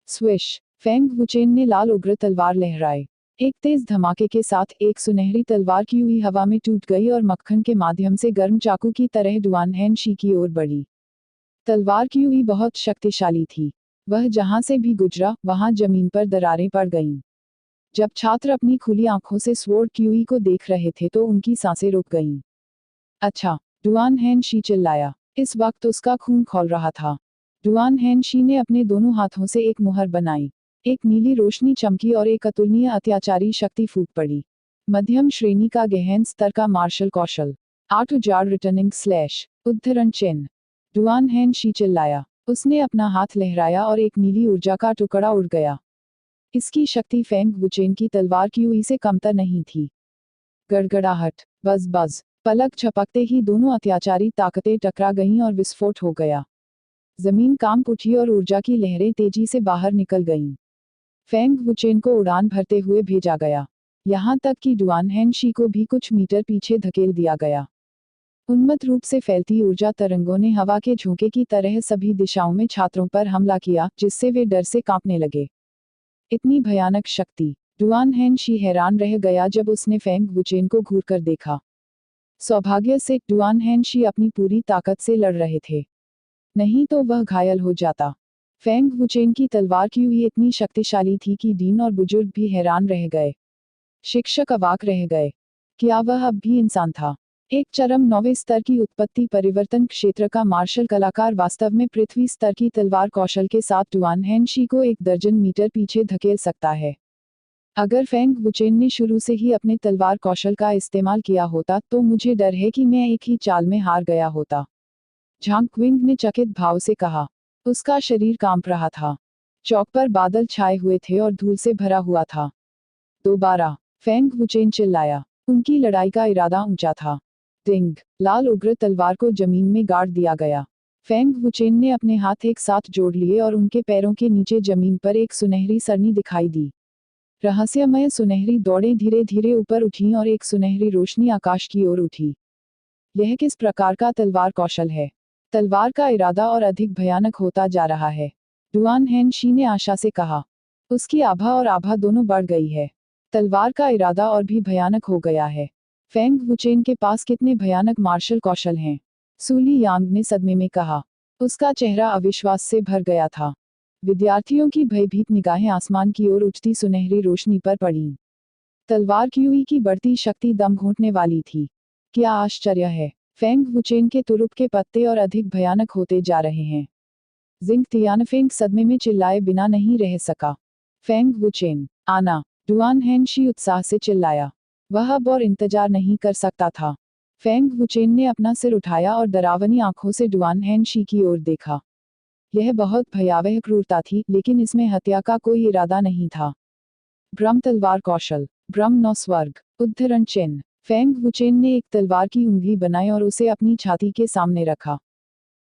स्विश। फेंग वुचेन ने लाल उग्र तलवार लहराए। एक तेज धमाके के साथ एक सुनहरी तलवार की हुई हवा में टूट गई और मक्खन के माध्यम से गर्म चाकू की तरह डुआन हेनशी की ओर बढ़ी। तलवार की हुई बहुत शक्तिशाली थी। वह जहां से भी गुजरा, वहां जमीन पर दरारें पड़ गईं। जब छात्र अपनी खुली आंखों से स्वॉर्ड क्यूई को देख रहे थे तो उनकी सांसें रुक गईं। अच्छा, डुआन हेनशी चिल्लाया। इस वक्त उसका खून खौल रहा था। डुआन हेनशी ने अपने दोनों हाथों से एक मुहर बनाई। एक नीली रोशनी चमकी और एक अतुलनीय अत्याचारी शक्ति फूट पड़ी। मध्यम श्रेणी का गहन स्तर का मार्शल कौशल। 8 उजाड़ रिटर्निंग स्लैश। उद्धरण चिन्ह। डुआन हेनशी चिल्लाया। उसने अपना हाथ लहराया और एक नीली ऊर्जा का टुकड़ा उड़ गया। इसकी शक्ति फेंग वुचेन की तलवार की हुई से कमतर नहीं थी। गड़गड़ाहट। बज बज। पलक झपकते ही दोनों अत्याचारी ताकतें टकरा गईं और विस्फोट हो गया। जमीन कांप उठी और ऊर्जा की लहरें तेजी से बाहर निकल गईं। फेंग वुचेन को उड़ान भरते हुए भेजा गया। यहां तक कि डुआन हेनशी को भी कुछ मीटर पीछे धकेल दिया गया। उन्मत्त रूप से फैलती ऊर्जा तरंगों ने हवा के झोंके की तरह सभी दिशाओं में छात्रों पर हमला किया, जिससे वे डर से कांपने लगे। इतनी भयानक शक्ति। डुआन हेनशी हैरान रह गया जब उसने फेंग वुचेन को घूरकर देखा। सौभाग्य से डुआन हेनशी अपनी पूरी ताकत से लड़ रहे थे, नहीं तो वह घायल हो जाता। फेंग वुचेन की तलवार की हुई इतनी शक्तिशाली थी कि डीन और बुजुर्ग भी हैरान रह गए। शिक्षक अवाक रह गए। क्या वह अब भी इंसान था? एक चरम 9वें स्तर की उत्पत्ति परिवर्तन क्षेत्र का मार्शल कलाकार वास्तव में पृथ्वी स्तर की तलवार कौशल के साथ डुआन हेनशी को 1 दर्जन मीटर पीछे धकेल सकता है। अगर फेंग वुचेन ने शुरू से ही अपने तलवार कौशल का इस्तेमाल किया होता तो मुझे डर है कि मैं एक ही चाल में हार गया होता। झांग क्विंग ने चकित भाव से कहा। उसका शरीर कांप रहा था। चौक पर बादल छाए हुए थे और धूल से भरा हुआ था। दोबारा। फेंग वुचेन चिल्लाया। उनकी लड़ाई का इरादा ऊंचा था। डिंग। लाल उग्र तलवार को जमीन में गाड़ दिया गया। फेंग वुचेन ने अपने हाथ एक साथ जोड़ लिए और उनके पैरों के नीचे जमीन पर एक सुनहरी सरनी दिखाई दी। रहस्यमय सुनहरी दौड़ें धीरे धीरे ऊपर उठीं और एक सुनहरी रोशनी आकाश की ओर उठी। यह किस प्रकार का तलवार कौशल है? तलवार का इरादा और अधिक भयानक होता जा रहा है। डुआन हैन शी ने आशा से कहा। उसकी आभा और आभा दोनों बढ़ गई है। तलवार का इरादा और भी भयानक हो गया है। फेंग वुचेन के पास कितने भयानक मार्शल कौशल हैं। सूली यांग ने सदमे में कहा। उसका चेहरा अविश्वास से भर गया था। विद्यार्थियों की भयभीत निगाहें आसमान की ओर उठती सुनहरी रोशनी पर पड़ी। तलवार क्यूई की बढ़ती शक्ति दम घोंटने वाली थी। क्या आश्चर्य है। फेंग वुचेन के तुरुप के पत्ते और अधिक भयानक होते जा रहे हैं। जिंग तियानफेंग सदमे में चिल्लाए बिना नहीं रह सका। फेंग वुचेन, आना। डुआन हैन शी उत्साह से चिल्लाया। वह अब और इंतजार नहीं कर सकता था। फेंग वुचेन ने अपना सिर उठाया और डरावनी आंखों से डुआन हैन शी की ओर देखा। यह बहुत भयावह क्रूरता थी, लेकिन इसमें हत्या का कोई इरादा नहीं था। ब्रह्म तलवार कौशल, ब्रह्म नौ स्वर्ग, उद्धरण चिन्ह। फेंग वुचेन ने एक तलवार की उंगली बनाई और उसे अपनी छाती के सामने रखा।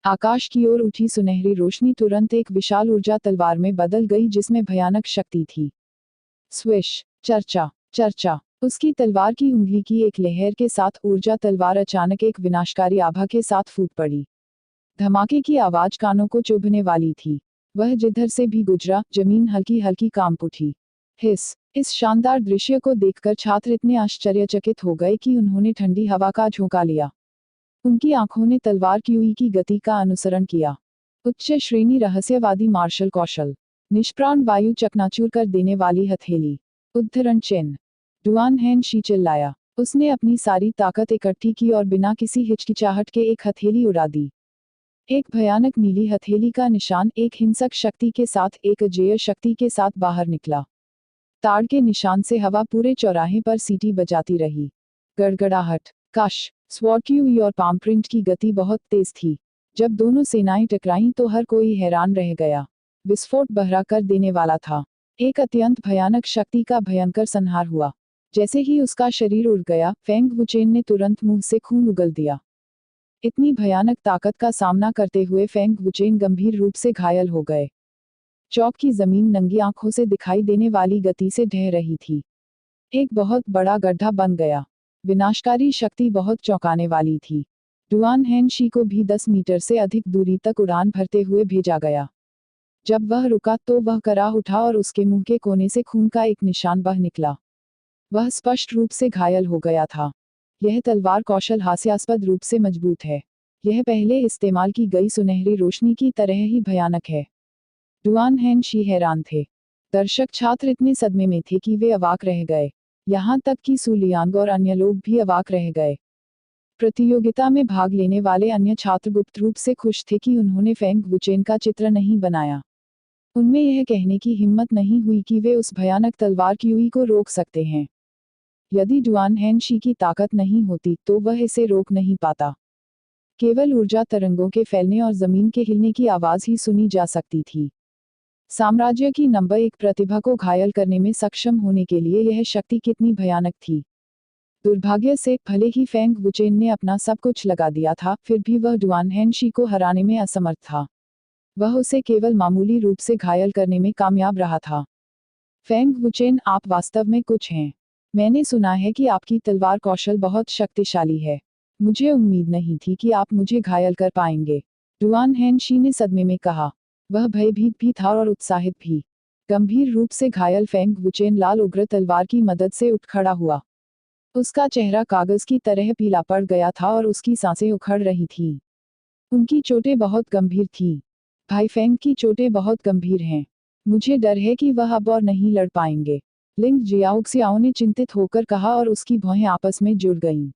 आकाश की ओर उठी सुनहरी रोशनी तुरंत एक विशाल ऊर्जा तलवार में बदल गई जिसमें भयानक शक्ति थी। स्विश, चर्चा, चर्चा। उसकी तलवार की उंगली की एक लहर के साथ ऊर्जा तलवार अचानक एक विनाशकारी आभा के साथ फूट पड़ी। धमाके की आवाज कानों को चुभने वाली थी। वह जिधर से भी गुजरा, जमीन हल्की हल्की कांप उठी। हिस। इस शानदार दृश्य को देखकर छात्र इतने आश्चर्यचकित हो गए कि उन्होंने ठंडी हवा का झोंका लिया। उनकी आंखों ने तलवार क्यूई की गति का अनुसरण किया। उच्च श्रेणी रहस्यवादी मार्शल कौशल, निष्प्राण वायु चकनाचूर कर देने वाली हथेली, उद्धरण चिन्ह। डुआन हैन शी चिल्लाया। उसने अपनी सारी ताकत इकट्ठी की और बिना किसी हिचकिचाहट के एक हथेली उड़ा दी। एक भयानक नीली हथेली का निशान एक हिंसक शक्ति के साथ, एक अजेय शक्ति के साथ बाहर निकला। ताड़ के निशान से हवा पूरे चौराहे पर सीटी बजाती रही। गड़गड़ाहट, कश, स्वॉर्ड क्यूई और पाम प्रिंट की गति बहुत तेज थी। जब दोनों सेनाएं टकराईं तो हर कोई हैरान रह गया। विस्फोट बहरा कर देने वाला था। एक अत्यंत भयानक शक्ति का भयंकर संहार हुआ। जैसे ही उसका शरीर उड़ गया, फेंग वुचेन ने तुरंत मुंह से खून उगल दिया। इतनी भयानक ताकत का सामना करते हुए फेंग वुचेन गंभीर रूप से घायल हो गए। चौक की जमीन नंगी आंखों से दिखाई देने वाली गति से ढह रही थी। एक बहुत बड़ा गड्ढा बन गया। विनाशकारी शक्ति बहुत चौंकाने वाली थी। डुआन हैन शी को भी 10 मीटर से अधिक दूरी तक उड़ान भरते हुए भेजा गया। जब वह रुका तो वह कराह उठा और उसके मुंह के कोने से खून का एक निशान बह निकला। वह स्पष्ट रूप से घायल हो गया था। यह तलवार कौशल हास्यास्पद रूप से मजबूत है। यह पहले इस्तेमाल की गई सुनहरी रोशनी की तरह ही भयानक है। डुआन हैन शी हैरान थे। दर्शक छात्र इतने सदमे में थे कि वे अवाक रह गए। यहाँ तक कि सूलियांग और अन्य लोग भी अवाक रह गए। प्रतियोगिता में भाग लेने वाले अन्य छात्र गुप्त रूप से खुश थे कि उन्होंने फेंग वुचेन का चित्र नहीं बनाया। उनमें यह कहने की हिम्मत नहीं हुई कि वे उस भयानक तलवार क्यूई को रोक सकते हैं। यदि डुआन हैन शी की ताकत नहीं होती तो वह इसे रोक नहीं पाता। केवल ऊर्जा तरंगों के फैलने और जमीन के हिलने की आवाज ही सुनी जा सकती थी। साम्राज्य की नंबर 1 प्रतिभा को घायल करने में सक्षम होने के लिए यह शक्ति कितनी भयानक थी। दुर्भाग्य से भले ही फेंग वुचेन ने अपना सब कुछ लगा दिया था, फिर भी वह डुआन हैन शी को हराने में असमर्थ था। वह उसे केवल मामूली रूप से घायल करने में कामयाब रहा था। फेंग वुचेन, आप वास्तव में कुछ हैं। मैंने सुना है कि आपकी तलवार कौशल बहुत शक्तिशाली है। मुझे उम्मीद नहीं थी कि आप मुझे घायल कर पाएंगे। डुआन हैन शी ने सदमे में कहा। वह भयभीत भी था और उत्साहित भी। गंभीर रूप से घायल फेंग वुचेन लाल उग्र तलवार की मदद से उठ खड़ा हुआ। उसका चेहरा कागज की तरह पीला पड़ गया था और उसकी सांसें उखड़ रही थीं। उनकी चोटें बहुत गंभीर थीं। भाई फेंग की चोटें बहुत गंभीर हैं। मुझे डर है कि वह अब और नहीं लड़ पाएंगे। लिंग जियाओक्सियाओ ने चिंतित होकर कहा और उसकी भौहें आपस में जुड़ गईं।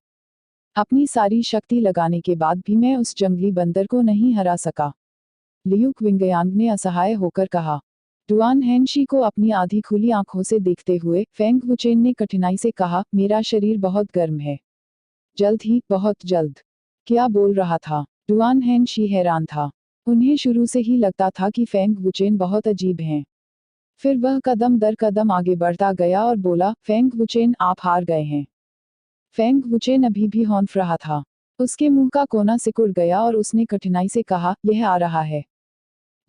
अपनी सारी शक्ति लगाने के बाद भी मैं उस जंगली बंदर को नहीं हरा सका। लियू क्विंगयांग ने असहाय होकर कहा। डुआन हैन शी को अपनी आधी खुली आंखों से देखते हुए फेंग वुचेन ने कठिनाई से कहा, मेरा शरीर बहुत गर्म है। जल्द ही, बहुत जल्द। क्या बोल रहा था? डुआन हैन शी हैरान था। उन्हें शुरू से ही लगता था कि फेंग वुचेन बहुत अजीब हैं। फिर वह कदम दर कदम आगे बढ़ता गया और बोला, फेंग वुचेन, आप हार गए हैं। फेंग वुचेन अभी भी हौंफ रहा था। उसके मुंह का कोना सिकुड़ गया और उसने कठिनाई से कहा, यह आ रहा है।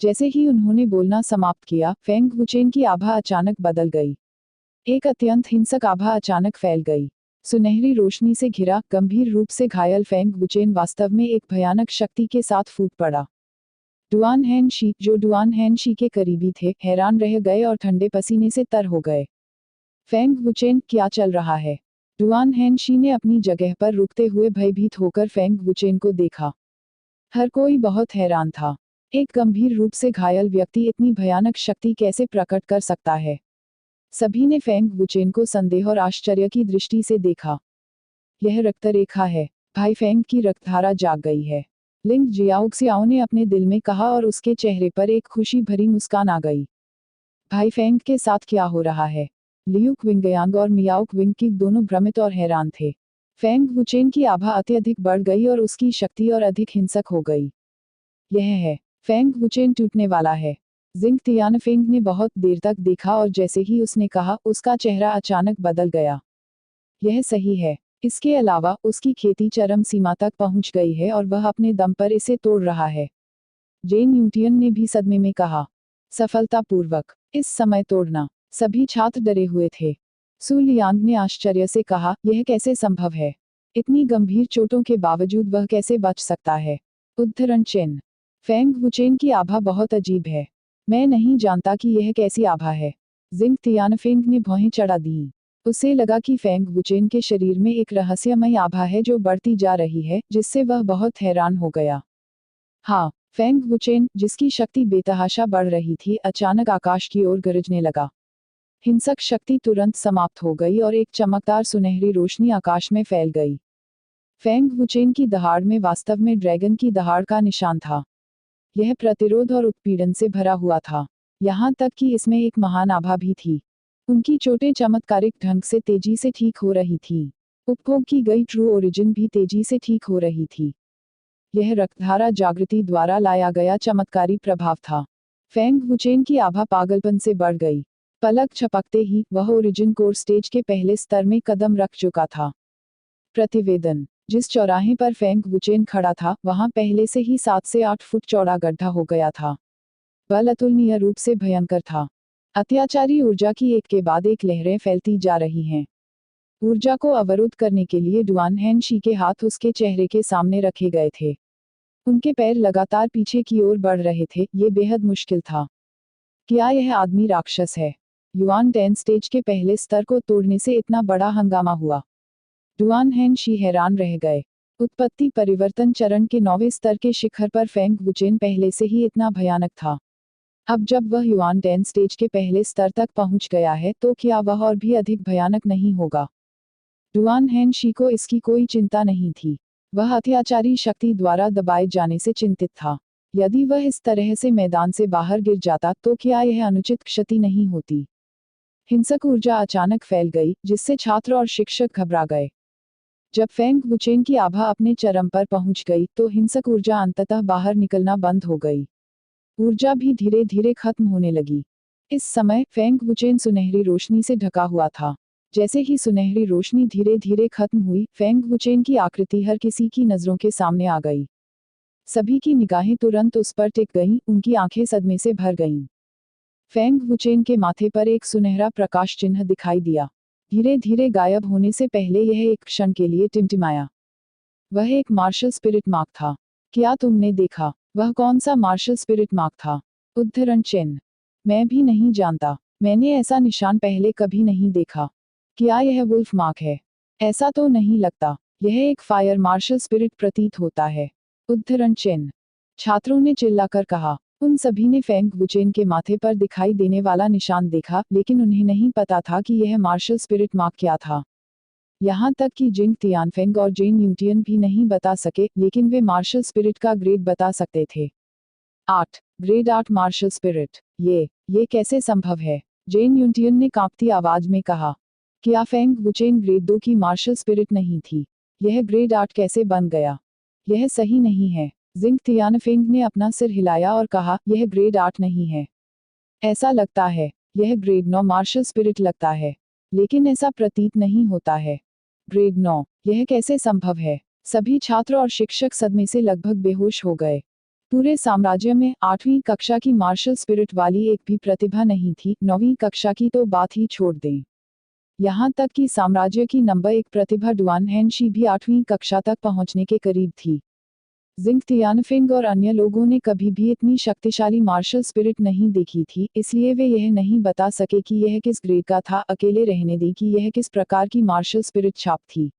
जैसे ही उन्होंने बोलना समाप्त किया, फेंग वुचेन की आभा अचानक बदल गई। एक अत्यंत हिंसक आभा अचानक फैल गई। सुनहरी रोशनी से घिरा, गंभीर रूप से घायल फेंग वुचेन वास्तव में एक भयानक शक्ति के साथ फूट पड़ा। डुआन हैन शी, जो डुआन हैन शी के करीबी थे, हैरान रह गए और ठंडे पसीने से तर हो गए। फेंग वुचेन, क्या चल रहा है? डुआन हैन शी ने अपनी जगह पर रुकते हुए भयभीत होकर फेंग वुचेन को देखा। हर कोई बहुत हैरान था। एक गंभीर रूप से घायल व्यक्ति इतनी भयानक शक्ति कैसे प्रकट कर सकता है? सभी ने फेंग वुचेन को संदेह और आश्चर्य की दृष्टि से देखा। यह रक्तरेखा है। भाई फेंग की रक्तधारा जाग गई है। लिंग जियाओक्सियाओ ने अपने दिल में कहा और उसके चेहरे पर एक खुशी भरी मुस्कान आ गई। भाई फेंग के साथ क्या हो रहा है? लियू क्विंगयांग और मियाओ क्विंग दोनों भ्रमित और हैरान थे। फेंग वुचेन की आभा अत्यधिक बढ़ गई और उसकी शक्ति और अधिक हिंसक हो गई। यह है, फेंग वुचेन टूटने वाला है। जिंग तियानफेंग ने बहुत देर तक देखा और जैसे ही उसने कहा, उसका चेहरा अचानक बदल गया। यह सही है। इसके अलावा उसकी खेती चरम सीमा तक पहुंच गई है और वह अपने दम पर इसे तोड़ रहा है। जेन न्यूटियन ने भी सदमे में कहा। सफलतापूर्वक इस समय तोड़ना। सभी छात्र डरे हुए थे। सु लियांग ने आश्चर्य से कहा, यह कैसे संभव है? इतनी गंभीर चोटों के बावजूद वह कैसे बच सकता है? उद्धरण चिन्ह। फेंग वुचेन की आभा बहुत अजीब है। मैं नहीं जानता कि यह कैसी आभा है। जिंग तियानफेंग ने भौहें चढ़ा दी। उसे लगा कि फेंग वुचेन के शरीर में एक रहस्यमय आभा है जो बढ़ती जा रही है, जिससे वह बहुत हैरान हो गया। हाँ, फेंग वुचेन, जिसकी शक्ति बेतहाशा बढ़ रही थी, अचानक आकाश की ओर गरजने लगा। हिंसक शक्ति तुरंत समाप्त हो गई और एक चमकदार सुनहरी रोशनी आकाश में फैल गई। फेंग वुचेन की दहाड़ में वास्तव में ड्रैगन की दहाड़ का निशान था। यह प्रतिरोध और उत्पीड़न से भरा हुआ था। यहाँ तक कि इसमें एक महान आभा भी थी। उनकी चोटें चमत्कारिक ढंग से तेजी से ठीक हो रही थी। उपभोग की गई ट्रू ओरिजिन भी तेजी से ठीक हो रही थी। यह रक्तधारा जागृति द्वारा लाया गया चमत्कारी प्रभाव था। फेंग वुचेन की आभा पागलपन से बढ़ गई। पलक झपकते ही वह ओरिजिन कोर स्टेज के पहले स्तर में कदम रख चुका था। प्रतिवेदन। जिस चौराहे पर फेंग वुचेन खड़ा था, वहां पहले से ही 7 से 8 फुट चौड़ा गड्ढा हो गया था। बल अतुलनीय रूप से भयंकर था। अत्याचारी ऊर्जा की एक के बाद एक लहरें फैलती जा रही हैं। ऊर्जा को अवरुद्ध करने के लिए डुआन हैन शी के हाथ उसके चेहरे के सामने रखे गए थे। उनके पैर लगातार पीछे की ओर बढ़ रहे थे। ये बेहद मुश्किल था। क्या यह आदमी राक्षस है? युआन 10 स्टेज के पहले स्तर को तोड़ने से इतना बड़ा हंगामा हुआ। डुआन हैन शी हैरान रह गए। उत्पत्ति परिवर्तन चरण के 9वें स्तर के शिखर पर फेंग वुचेन पहले से ही इतना भयानक था। अब जब वह युआन 10 स्टेज के पहले स्तर तक पहुंच गया है, तो क्या वह और भी अधिक भयानक नहीं होगा? डुआन हैन शी को इसकी कोई चिंता नहीं थी। वह अत्याचारी शक्ति द्वारा दबाए जाने से चिंतित था। यदि वह इस तरह से मैदान से बाहर गिर जाता, तो क्या यह अनुचित क्षति नहीं होती? हिंसक ऊर्जा अचानक फैल गई, जिससे छात्र और शिक्षक घबरा गए। जब फेंग वुचेन की आभा अपने चरम पर पहुंच गई, तो हिंसक ऊर्जा अंततः बाहर निकलना बंद हो गई। ऊर्जा भी धीरे धीरे खत्म होने लगी। इस समय फेंग वुचेन सुनहरी रोशनी से ढका हुआ था। जैसे ही सुनहरी रोशनी धीरे धीरे खत्म हुई, फेंग वुचेन की आकृति हर किसी की नजरों के सामने आ गई। सभी की निगाहें तुरंत उस पर टिक गईं, उनकी आंखें सदमे से भर गईं। फेंग वुचेन के माथे पर एक सुनहरा प्रकाश चिन्ह दिखाई दिया। धीरे धीरे गायब होने से पहले यह एक क्षण के लिए टिमटिमाया। वह एक मार्शल स्पिरिट मार्क था। क्या तुमने देखा? वह कौन सा मार्शल स्पिरिट मार्क था? उद्धरण चिन्ह। मैं भी नहीं जानता। मैंने ऐसा निशान पहले कभी नहीं देखा। क्या यह वुल्फ मार्क है? ऐसा तो नहीं लगता। यह एक फायर मार्शल स्पिरिट प्रतीत होता है। उद्धरण चिन्ह। छात्रों ने चिल्लाकर कहा। उन सभी ने फेंग वुचेन के माथे पर दिखाई देने वाला निशान देखा, लेकिन उन्हें नहीं पता था कि यह मार्शल स्पिरिट मार्क क्या था। यहाँ तक कि जिंग तियानफेंग और जेन न्यूटियन भी नहीं बता सके, लेकिन वे मार्शल स्पिरिट का ग्रेड बता सकते थे। 8 ग्रेड 8 मार्शल स्पिरिट। ये कैसे संभव है? जेन न्यूटियन ने कांपती आवाज में कहा। क्या फेंग वुचेन ग्रेड 2 की मार्शल स्पिरिट नहीं थी? यह ग्रेड 8 कैसे बन गया? यह सही नहीं है। जिंग तियानफेंग ने अपना सिर हिलाया और कहा, यह ग्रेड 8 नहीं है। ऐसा लगता है। यह ग्रेड 9 मार्शल स्पिरिट लगता है। लेकिन ऐसा प्रतीत नहीं होता है। ग्रेड 9, यह कैसे संभव है? सभी छात्र और शिक्षक सदमे से लगभग बेहोश हो गए। पूरे साम्राज्य में 8वीं कक्षा की मार्शल स्पिरिट वाली एक भी प्रतिभा नहीं थी, 9वीं कक्षा की तो बात ही छोड़ दें। यहाँ तक कि साम्राज्य की नंबर 1 प्रतिभा डुआन हैन शी भी 8वीं कक्षा तक पहुँचने के करीब थी। जिंग तियानफिंग और अन्य लोगों ने कभी भी इतनी शक्तिशाली मार्शल स्पिरिट नहीं देखी थी, इसलिए वे यह नहीं बता सके कि यह किस ग्रेड का था। अकेले रहने दें कि यह किस प्रकार की मार्शल स्पिरिट छाप थी।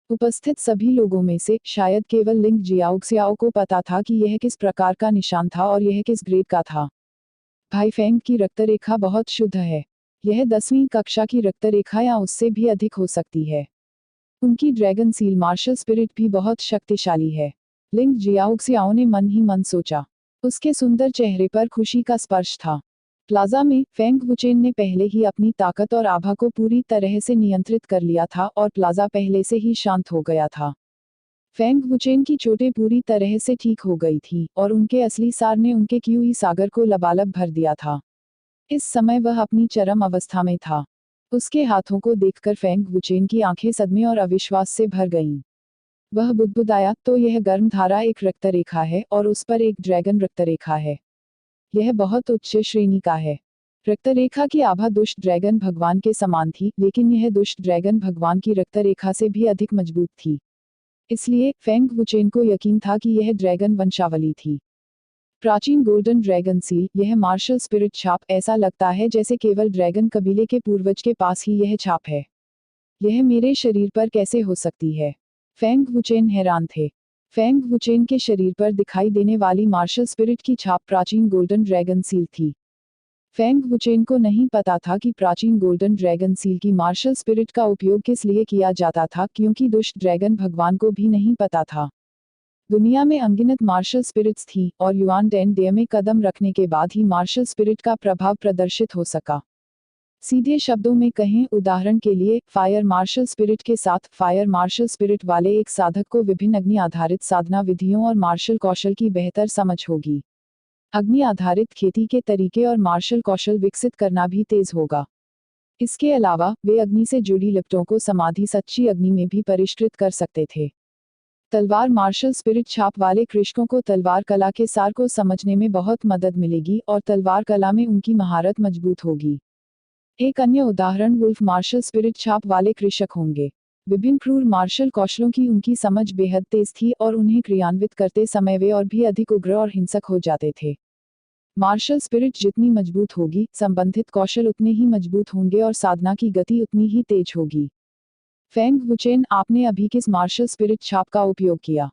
उपस्थित सभी लोगों में से शायद केवल लिंग जियाओक्सियाओ को पता था कि यह किस प्रकार का निशान था और यह किस ग्रेड का था। भाई फेंग की रक्तरेखा बहुत शुद्ध है। यह 10वीं कक्षा की रक्तरेखा या उससे भी अधिक हो सकती है। उनकी ड्रैगन सील मार्शल स्पिरिट भी बहुत शक्तिशाली है। लिंग जियाओक्सियाओ ने मन ही मन सोचा। उसके सुंदर चेहरे पर खुशी का स्पर्श था। प्लाजा में फेंग वुचेन ने पहले ही अपनी ताकत और आभा को पूरी तरह से नियंत्रित कर लिया था और प्लाजा पहले से ही शांत हो गया था। फेंग वुचेन की चोटें पूरी तरह से ठीक हो गई थी और उनके असली सार ने उनके क्यूई सागर को लबालब भर दिया था। इस समय वह अपनी चरम अवस्था में था। उसके हाथों को देखकर फेंग वुचेन की आंखें सदमे और अविश्वास से भर गईं। वह बुदबुदाया, तो यह गर्म धारा एक रक्तरेखा है और उस पर एक ड्रैगन रक्तरेखा है। यह बहुत उच्च श्रेणी का है। रक्तरेखा की आभा दुष्ट ड्रैगन भगवान के समान थी, लेकिन यह दुष्ट ड्रैगन भगवान की रक्तरेखा से भी अधिक मजबूत थी। इसलिए फेंग वुचेन को यकीन था कि यह ड्रैगन वंशावली थी। प्राचीन गोल्डन ड्रैगन सील, यह मार्शल स्पिरिट छाप, ऐसा लगता है जैसे केवल ड्रैगन कबीले के पूर्वज के पास ही यह छाप है। यह मेरे शरीर पर कैसे हो सकती है? फेंग वुचेन हैरान थे। फेंग वुचेन के शरीर पर दिखाई देने वाली मार्शल स्पिरिट की छाप प्राचीन गोल्डन ड्रैगन सील थी। फेंग वुचेन को नहीं पता था कि प्राचीन गोल्डन ड्रैगन सील की मार्शल स्पिरिट का उपयोग किस लिए किया जाता था, क्योंकि दुष्ट ड्रैगन भगवान को भी नहीं पता था। दुनिया में अनगिनत मार्शल स्पिरिट्स थी और युआन डेन डे में कदम रखने के बाद ही मार्शल स्पिरिट का प्रभाव प्रदर्शित हो सका। सीधे शब्दों में कहें, उदाहरण के लिए, फायर मार्शल स्पिरिट के साथ फायर मार्शल स्पिरिट वाले एक साधक को विभिन्न अग्नि आधारित साधना विधियों और मार्शल कौशल की बेहतर समझ होगी। अग्नि आधारित खेती के तरीके और मार्शल कौशल विकसित करना भी तेज होगा। इसके अलावा वे अग्नि से जुड़ी लिप्टों को समाधि सच्ची अग्नि में भी परिष्कृत कर सकते थे। तलवार मार्शल स्पिरिट छाप वाले कृषकों को तलवार कला के सार को समझने में बहुत मदद मिलेगी और तलवार कला में उनकी महारत मजबूत होगी। एक अन्य उदाहरण वुल्फ मार्शल स्पिरिट छाप वाले कृषक होंगे। विभिन्न क्रूर मार्शल कौशलों की उनकी समझ बेहद तेज थी और उन्हें क्रियान्वित करते समय वे और भी अधिक उग्र और हिंसक हो जाते थे। मार्शल स्पिरिट जितनी मजबूत होगी, संबंधित कौशल उतने ही मजबूत होंगे और साधना की गति उतनी ही तेज होगी। फेंग वुचेन, आपने अभी किस मार्शल स्पिरिट छाप का उपयोग किया?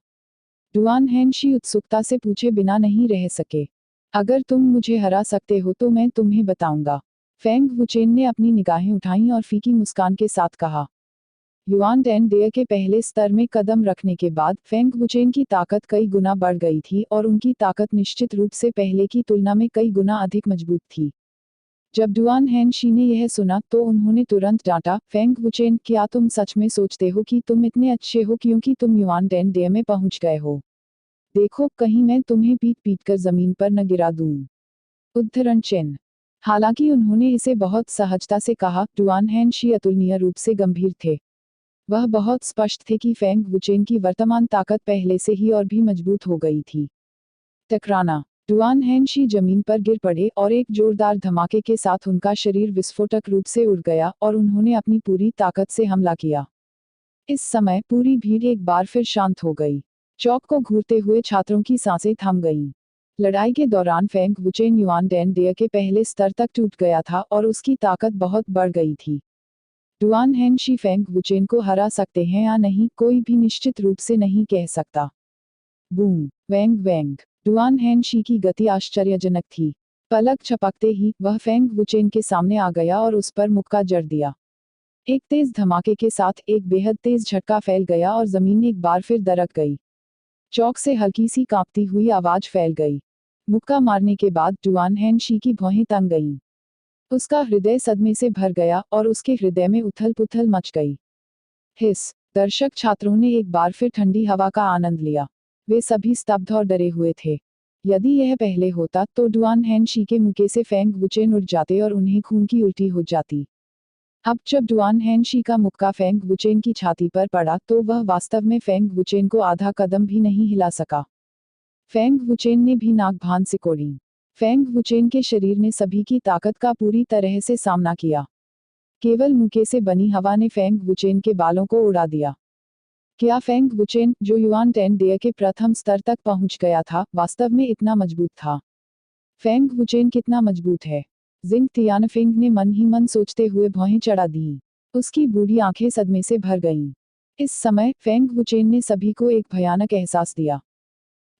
डुआन हैनशी उत्सुकता से पूछे बिना नहीं रह सके। अगर तुम मुझे हरा सकते हो तो मैं तुम्हें बताऊंगा। फेंग वुचेन ने अपनी निगाहें उठाईं और फीकी मुस्कान के साथ कहा। युआन डेन डे के पहले स्तर में कदम रखने के बाद फेंग वुचेन की ताकत कई गुना बढ़ गई थी और उनकी ताकत निश्चित रूप से पहले की तुलना में कई गुना अधिक मजबूत थी। जब डुआन हैनशी ने यह सुना तो उन्होंने तुरंत डांटा, फेंग वुचेन, क्या तुम सच में सोचते हो कि तुम इतने अच्छे हो क्योंकि तुम युआन डेन डे में पहुंच गए हो? देखो, कहीं मैं तुम्हें पीट पीट कर जमीन पर न गिरा दूं। उद्धरण चिन्ह। हालांकि उन्होंने इसे बहुत सहजता से कहा, डुआन हैनशी अतुलनीय रूप से गंभीर थे। वह बहुत स्पष्ट थे कि फेंग वुचेन की वर्तमान ताकत पहले से ही और भी मजबूत हो गई थी। टकराना। डुआन हैनशी जमीन पर गिर पड़े और एक जोरदार धमाके के साथ उनका शरीर विस्फोटक रूप से उड़ गया और उन्होंने अपनी पूरी ताकत से हमला किया। इस समय पूरी भीड़ एक बार फिर शांत हो गई। चौक को घूरते हुए छात्रों की सांसें थम गईं। लड़ाई के दौरान फेंग वुचेन युआन डेन डे के पहले स्तर तक टूट गया था और उसकी ताकत बहुत बढ़ गई थी। डुआन हैनशी फेंग वुचेन को हरा सकते हैं या नहीं, कोई भी निश्चित रूप से नहीं कह सकता। बूम, वैंग वैंग। डुआन हैनशी की गति आश्चर्यजनक थी। पलक झपकते ही वह फेंग वुचेन के सामने आ गया और उस पर मुक्का जड़ दिया। एक तेज धमाके के साथ एक बेहद तेज झटका फैल गया और जमीन एक बार फिर दरक गई। चौक से हल्की सी कांपती हुई आवाज फैल गई। मुक्का मारने के बाद डुआन हैनशी की भौहें तंग गईं। उसका हृदय सदमे से भर गया और उसके हृदय में उथल पुथल मच गई। हिस। दर्शक छात्रों ने एक बार फिर ठंडी हवा का आनंद लिया। वे सभी स्तब्ध और डरे हुए थे। यदि यह पहले होता तो डुआन हैनशी के मुक्के से फेंग वुचेन उड़ जाते और उन्हें खून की उल्टी हो जाती। अब जब डुआन हैनशी का मुक्का फेंग वुचेन की छाती पर पड़ा तो वह वास्तव में फेंग वुचेन को आधा कदम भी नहीं हिला सका। फेंग वुचेन ने भी नाक भान सिकोड़ी। फेंग वुचेन के शरीर ने सभी की ताकत का पूरी तरह से सामना किया। केवल मुक्के से बनी हवा ने फेंग वुचेन के बालों को उड़ा दिया। क्या फेंग वुचेन, जो युआन टेन डेय के प्रथम स्तर तक पहुंच गया था, वास्तव में इतना मजबूत था? फेंग वुचेन कितना मजबूत है? जिंग तियानफिंग ने मन ही मन सोचते हुए भौहें चढ़ा दी। उसकी बूढ़ी आंखें सदमे से भर गईं। इस समय फेंग वुचेन ने सभी को एक भयानक एहसास दिया।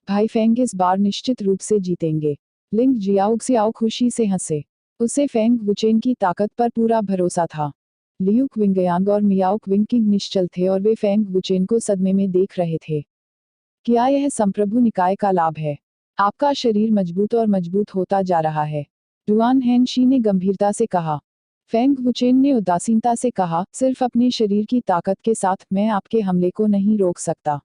भाई फेंग इस बार निश्चित रूप से जीतेंगे। लिंग जियाओ खुशी से हंसे। उसे फेंग वुचेन की ताकत पर पूरा भरोसा था। लियू क्विंगयांग और मियाओ क्विंग निश्चल थे और वे फेंग वुचेन को सदमे में देख रहे थे। क्या यह संप्रभु निकाय का लाभ है? आपका शरीर मजबूत और मजबूत होता जा रहा है, डुआन हेनशी ने गंभीरता से कहा। फेंग वुचेन ने उदासीनता से कहा, सिर्फ अपने शरीर की ताकत के साथ मैं आपके हमले को नहीं रोक सकता।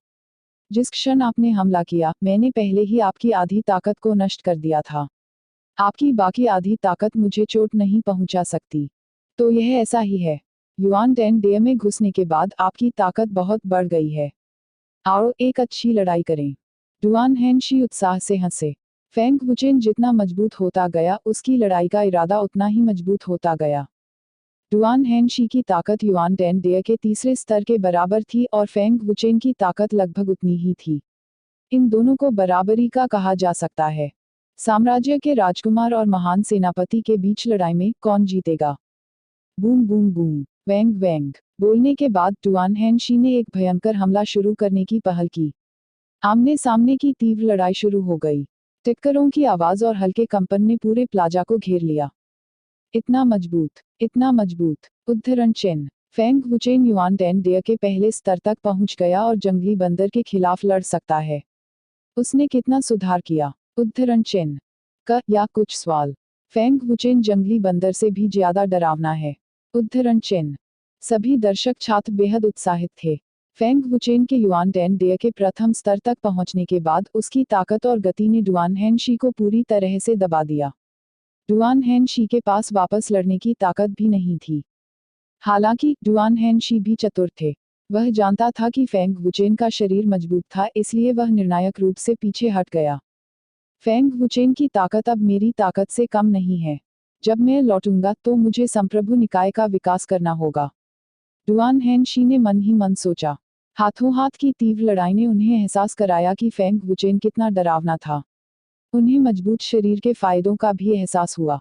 जिस क्षण आपने हमला किया, मैंने पहले ही आपकी आधी ताकत को नष्ट कर दिया था। आपकी बाकी आधी ताकत मुझे चोट नहीं पहुंचा सकती। तो यह ऐसा ही है। युआन टेन डेय में घुसने के बाद आपकी ताकत बहुत बढ़ गई है। आओ एक अच्छी लड़ाई करें। डुआन हेनशी उत्साह से हंसे। फेंग वुचेन जितना मजबूत होता गया, उसकी लड़ाई का इरादा उतना ही मजबूत होता गया। डुआन हेनशी की ताकत युआन टेन डेय के तीसरे स्तर के बराबर थी और फेंग वुचेन की ताकत लगभग उतनी ही थी। इन दोनों को बराबरी का कहा जा सकता है। साम्राज्य के राजकुमार और महान सेनापति के बीच लड़ाई में कौन जीतेगा? बूम बूम बूम, वैंग वैंग। बोलने के बाद डुआन हेनशी ने एक भयंकर हमला शुरू करने की पहल की। आमने सामने की तीव्र लड़ाई शुरू हो गई। टिक्करों की आवाज और हल्के कंपन ने पूरे प्लाजा को घेर लिया। इतना मजबूत, इतना मजबूत। उद्धरण चिन्ह। फेंग वुचेन युआन टेन डेय के पहले स्तर तक पहुंच गया और जंगली बंदर के खिलाफ लड़ सकता है। उसने कितना सुधार किया? उद्धरण चिन्ह। क या कुछ सवाल। फेंग वुचेन जंगली बंदर से भी ज्यादा डरावना है। उद्धरण चिन्ह। सभी दर्शक छात्र बेहद उत्साहित थे। फेंग वुचेन के युआन टेन डेय के प्रथम स्तर तक पहुंचने के बाद उसकी ताकत और गति ने डुआन हेनशी को पूरी तरह से दबा दिया। डुआन हेनशी के पास वापस लड़ने की ताकत भी नहीं थी। हालांकि डुआन हेनशी भी चतुर थे। वह जानता था कि फेंग वुचेन का शरीर मजबूत था, इसलिए वह निर्णायक रूप से पीछे हट गया। फेंग वुचेन की ताकत अब मेरी ताकत से कम नहीं है। जब मैं लौटूंगा तो मुझे संप्रभु निकाय का विकास करना होगा। डुआन हेनशी ने मन ही मन सोचा। हाथों हाथ की तीव्र लड़ाई ने उन्हें एहसास कराया कि फेंग वुचेन कितना डरावना था। उन्हें मजबूत शरीर के फायदों का भी एहसास हुआ।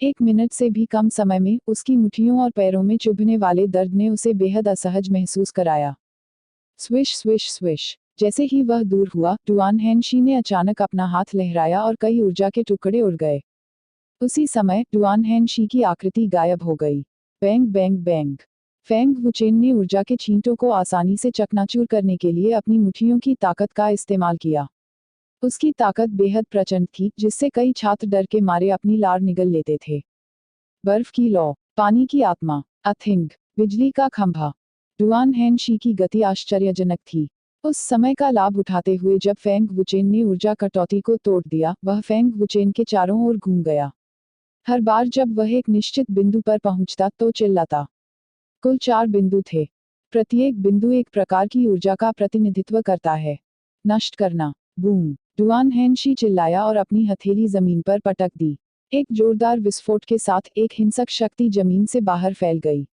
1 मिनट से भी कम समय में उसकी मुट्ठियों और पैरों में चुभने वाले दर्द ने उसे बेहद असहज महसूस कराया। Swish swish swish. जैसे ही वह दूर हुआ, डुआन हेनशी ने अचानक अपना हाथ लहराया और कई ऊर्जा के टुकड़े उड़ गए। उसी समय डुआन हेनशी की आकृति गायब हो गई। Bang bang bang. Feng Wuchen ने ऊर्जा के छींटों को आसानी से चकनाचूर करने के लिए अपनी मुट्ठियों की ताकत का इस्तेमाल किया। उसकी ताकत बेहद प्रचंड थी, जिससे कई छात्र डर के मारे अपनी लार निगल लेते थे। बर्फ की लौ, पानी की आत्मा, अथिंग, बिजली का खंभा। डुआन हेनशी की गति आश्चर्यजनक थी। उस समय का लाभ उठाते हुए जब फेंग वुचेन ने ऊर्जा कटौती को तोड़ दिया, वह फेंग वुचेन के चारों ओर घूम गया। हर बार जब वह एक निश्चित बिंदु पर पहुंचता तो चिल्लाता। कुल 4 बिंदु थे। प्रत्येक बिंदु एक प्रकार की ऊर्जा का प्रतिनिधित्व करता है। नष्ट करना। बूम। डुआन हेनशी चिल्लाया और अपनी हथेली जमीन पर पटक दी। एक जोरदार विस्फोट के साथ एक हिंसक शक्ति जमीन से बाहर फैल गई।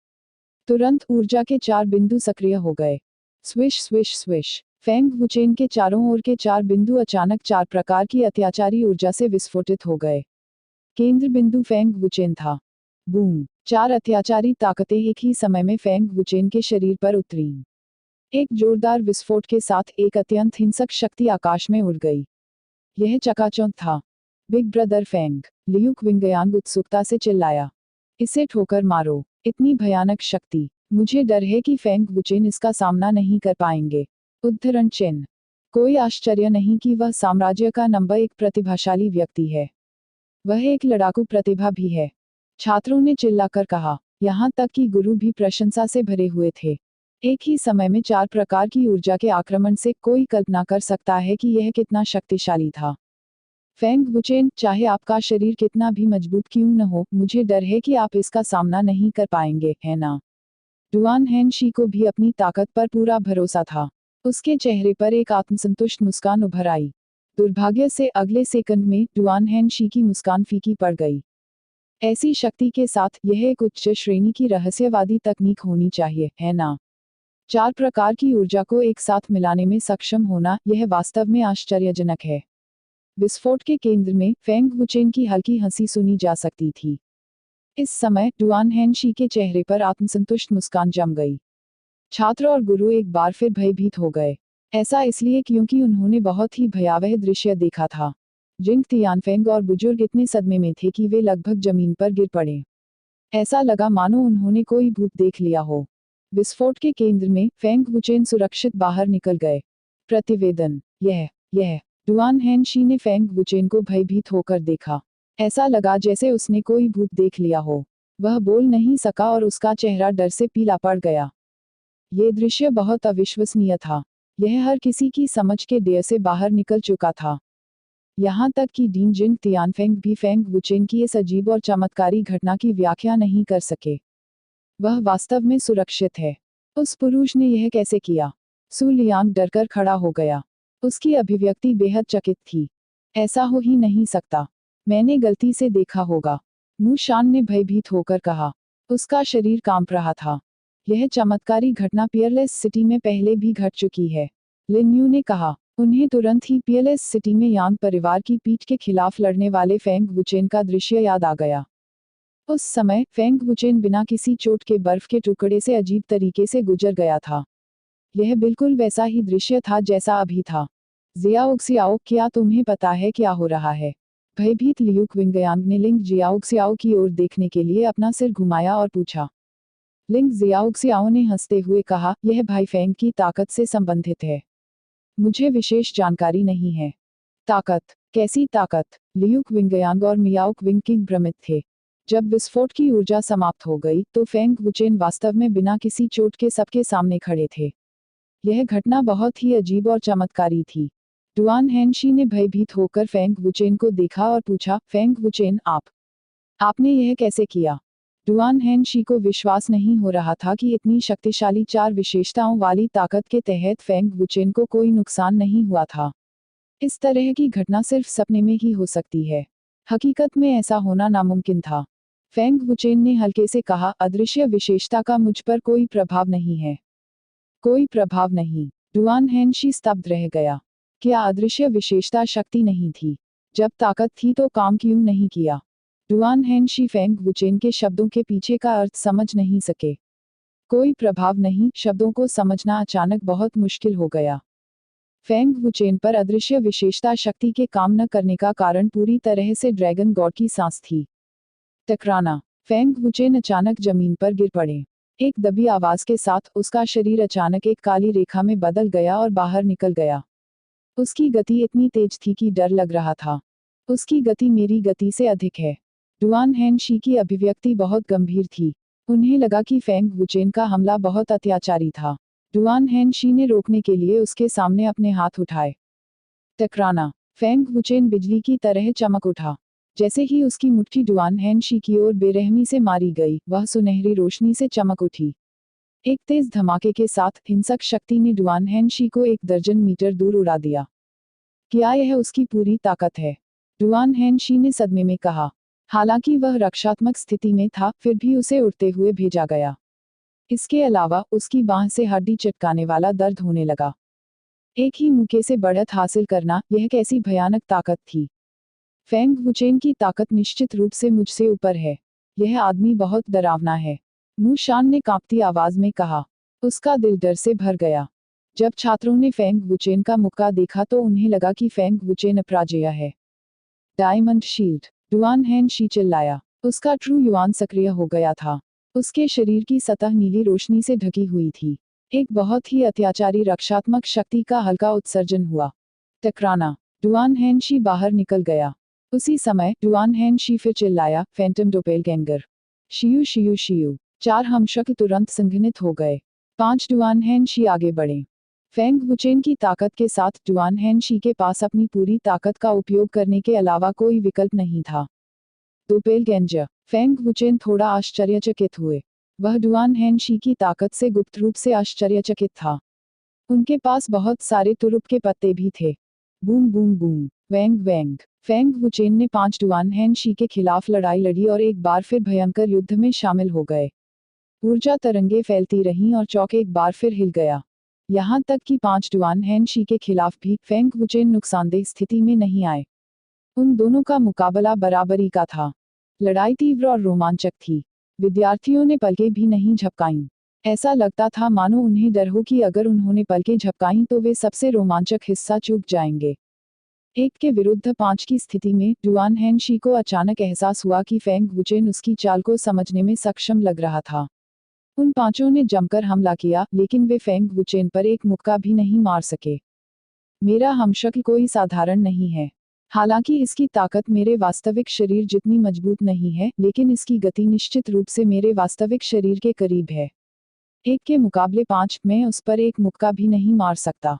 तुरंत ऊर्जा के 4 बिंदु सक्रिय हो गए। Swish swish swish. फेंग वुचेन के चारों ओर के 4 बिंदु अचानक 4 प्रकार की अत्याचारी ऊर्जा से विस्फोटित हो गए। केंद्र बिंदु फेंग वुचेन था। बूम। 4 अत्याचारी ताकतें एक ही समय में फेंग वुचेन के शरीर पर उतरी। एक जोरदार विस्फोट के साथ एक अत्यंत हिंसक शक्ति आकाश में उड़ गई। यह चकाचौंध था। Big brother Feng. लियू क्विंगयांग उत्सुकता से चिल्लाया। इसे ठोकर मारो। इतनी भयानक शक्ति। मुझे डर है कि फेंग वुचेन इसका सामना नहीं कर पाएंगे। उद्धरण चिन्ह। कोई आश्चर्य नहीं कि वह साम्राज्य का नंबर 1 प्रतिभाशाली व्यक्ति है। वह एक लड़ाकू प्रतिभा भी है, छात्रों ने चिल्लाकर कहा। यहाँ तक कि गुरु भी प्रशंसा से भरे हुए थे। एक ही समय में 4 प्रकार की ऊर्जा के आक्रमण से कोई कल्पना कर सकता है कि यह कितना शक्तिशाली था। फेंग वुचेन, चाहे आपका शरीर कितना भी मजबूत क्यों न हो, मुझे डर है कि आप इसका सामना नहीं कर पाएंगे, है ना? डुआन हेनशी को भी अपनी ताकत पर पूरा भरोसा था। उसके चेहरे पर एक आत्मसंतुष्ट मुस्कान उभर आई। दुर्भाग्य से अगले सेकंड में डुआन हेनशी की मुस्कान फीकी पड़ गई। ऐसी शक्ति के साथ यह एक उच्च श्रेणी की रहस्यवादी तकनीक होनी चाहिए, है ना? 4 प्रकार की ऊर्जा को एक साथ मिलाने में सक्षम होना, यह वास्तव में आश्चर्यजनक है। विस्फोट के केंद्र में फेंग वुचेन की हल्की हंसी सुनी जा सकती थी। इस समय डुआन हेनशी के चेहरे पर आत्मसंतुष्ट मुस्कान जम गई। छात्र और गुरु एक बार फिर भयभीत हो गए। ऐसा इसलिए क्योंकि उन्होंने बहुत ही भयावह दृश्य देखा था। जिंग तियानफेंग और बुजुर्ग इतने सदमे में थे कि वे लगभग जमीन पर गिर पड़े। ऐसा लगा मानो उन्होंने कोई भूत देख लिया हो। विस्फोट के केंद्र में फेंग वुचेन सुरक्षित बाहर निकल गए। प्रतिवेदन। यह डुआन हेनशी ने फेंग वुचेन को भयभीत होकर देखा। ऐसा लगा जैसे उसने कोई भूत देख लिया हो। वह बोल नहीं सका और उसका चेहरा डर से पीला पड़ गया। ये दृश्य बहुत अविश्वसनीय था। यह हर किसी की समझ के डेर से बाहर निकल चुका था। यहाँ तक कि डीन जिंग तियानफेंग भी फेंग वुचेन की इस अजीब और चमत्कारी घटना की व्याख्या नहीं कर सके। वह वास्तव में सुरक्षित है। उस पुरुष ने यह कैसे किया? सु लियांग डरकर खड़ा हो गया। उसकी अभिव्यक्ति बेहद चकित थी। ऐसा हो ही नहीं सकता। मैंने गलती से देखा होगा, मु शान ने भयभीत होकर कहा। उसका शरीर कांप रहा था। यह चमत्कारी घटना पियरलेस सिटी में पहले भी घट चुकी है, लिन यू ने कहा। उन्हें तुरंत ही पियरलेस सिटी में यांग परिवार की पीठ के खिलाफ लड़ने वाले फेंग वुचेन का दृश्य याद आ गया। उस समय फेंग वुचेन बिना किसी चोट के बर्फ के टुकड़े से अजीब तरीके से गुजर गया था। यह बिल्कुल वैसा ही दृश्य था जैसा अभी था। जियाओक्सियाओ, क्या तुम्हें पता है क्या हो रहा है? भयभीत लियू क्विंगयांग ने लिंग जियाओक्सियाओ की ओर देखने के लिए अपना सिर घुमाया और पूछा। लिंग जियाओक्सियाओ ने हंसते हुए कहा, यह भाई फेंग की ताकत से संबंधित है। मुझे विशेष जानकारी नहीं है। ताकत? कैसी ताकत? लियू क्विंगयांग और मियाओ क्विंग भ्रमित थे। जब विस्फोट की ऊर्जा समाप्त हो गई तो फेंग वुचेन वास्तव में बिना किसी चोट के सबके सामने खड़े थे। यह घटना बहुत ही अजीब और चमत्कारी थी। डुआन हेनशी ने भयभीत होकर फेंग वुचेन को देखा और पूछा, फेंग वुचेन, आपने यह कैसे किया? डुआन हेनशी को विश्वास नहीं हो रहा था कि इतनी शक्तिशाली 4 विशेषताओं वाली ताकत के तहत फेंग वुचेन को कोई नुकसान नहीं हुआ था। इस तरह की घटना सिर्फ सपने में ही हो सकती है। हकीकत में ऐसा होना नामुमकिन था। फेंग वुचेन ने हल्के से कहा, अदृश्य विशेषता का मुझ पर कोई प्रभाव नहीं है। कोई प्रभाव नहीं? डुआन हेनशी स्तब्ध रह गया। क्या अदृश्य विशेषता शक्ति नहीं थी? जब ताकत थी तो काम क्यों नहीं किया? डुआन हेनशी फेंग वुचेन के शब्दों के पीछे का अर्थ समझ नहीं सके। कोई प्रभाव नहीं, शब्दों को समझना अचानक बहुत मुश्किल हो गया। फेंग वुचेन पर अदृश्य विशेषता शक्ति के काम न करने का कारण पूरी तरह से ड्रैगन गॉड की सांस थी। टकराना। फेंग वुचेन अचानक जमीन पर गिर पड़े। एक दबी आवाज के साथ उसका शरीर अचानक एक काली रेखा में बदल गया और बाहर निकल गया। उसकी गति इतनी तेज थी कि डर लग रहा था। उसकी गति मेरी गति से अधिक है। डुआन हेनशी की अभिव्यक्ति बहुत गंभीर थी। उन्हें लगा कि फेंग वुचेन का हमला बहुत अत्याचारी था। डुआन हेनशी ने रोकने के लिए उसके सामने अपने हाथ उठाए। टकराना। फेंग वुचेन बिजली की तरह चमक उठा। जैसे ही उसकी मुट्ठी डुआन हेनशी की ओर बेरहमी से मारी गई, वह सुनहरी रोशनी से चमक उठी। एक तेज धमाके के साथ हिंसक शक्ति ने डुआन हेनशी को 1 दर्जन मीटर दूर उड़ा दिया। क्या यह उसकी पूरी ताकत है? डुआन हेनशी ने सदमे में कहा। हालांकि वह रक्षात्मक स्थिति में था, फिर भी उसे उड़ते हुए भेजा गया। इसके अलावा उसकी बांह से हड्डी चटकाने वाला दर्द होने लगा। एक ही मौके से बढ़त हासिल करना, यह कैसी भयानक ताकत थी। फेंग वुचेन की ताकत निश्चित रूप से मुझसे ऊपर है। यह आदमी बहुत डरावना है, मु शान ने कांपती आवाज में कहा। उसका दिल डर से भर गया। जब छात्रों ने फेंग वुचेन का मुक्का देखा तो उन्हें लगा कि फेंग वुचेन अपराजेय है। Diamond shield. डुआन हेनशी चिल्लाया। उसका ट्रू युआन सक्रिय हो गया था। उसके शरीर की सतह नीली रोशनी से ढकी हुई थी। एक बहुत ही अत्याचारी रक्षात्मक शक्ति का हल्का उत्सर्जन हुआ। टकराना। डुआन हेनशी बाहर निकल गया। उसी समय डुआन हेनशी फिर चिल्लाया, फैंटम डोपेलगैंगर। शियू शियू शियू। 4 हमशक्ल तुरंत संघनित हो गए। 5 डुआन हेनशी आगे बढ़े। फेंग वुचेन की ताकत के साथ डुआन हेनशी के पास अपनी पूरी ताकत का उपयोग करने के अलावा कोई विकल्प नहीं था। डोपेलगैंजर। फेंग वुचेन थोड़ा आश्चर्यचकित हुए। वह डुआन हेनशी की ताकत से गुप्त रूप से आश्चर्यचकित था। उनके पास बहुत सारे तुरुप के पत्ते भी थे। बूम बूम बूम, वैंग वैंग। फेंग वुचेन ने 5 डुआन हेनशी के खिलाफ लड़ाई लड़ी और एक बार फिर भयंकर युद्ध में शामिल हो गए। ऊर्जा तरंगे फैलती रहीं और चौक एक बार फिर हिल गया। यहाँ तक कि 5 डुआन हैन शी के खिलाफ भी फेंग वुचेन नुकसानदेह स्थिति में नहीं आए। उन दोनों का मुकाबला बराबरी का था। लड़ाई तीव्र और रोमांचक थी। विद्यार्थियों ने पलकें भी नहीं झपकाईं। ऐसा लगता था मानो उन्हें डर हो कि अगर उन्होंने पलकें झपकाईं तो वे सबसे रोमांचक हिस्सा चूक जाएंगे। 1 के विरुद्ध 5 की स्थिति में डुआन हैन शी को अचानक एहसास हुआ कि फेंग वुचेन उसकी चाल को समझने में सक्षम लग रहा था। उन पांचों ने जमकर हमला किया, लेकिन वे फेंग वुचेन पर एक मुक्का भी नहीं मार सके। मेरा हमशक्ल कोई साधारण नहीं है। हालांकि इसकी ताकत मेरे वास्तविक शरीर जितनी मजबूत नहीं है, लेकिन इसकी गति निश्चित रूप से मेरे वास्तविक शरीर के करीब है। 1 के मुकाबले 5, मैं उस पर एक मुक्का भी नहीं मार सकता।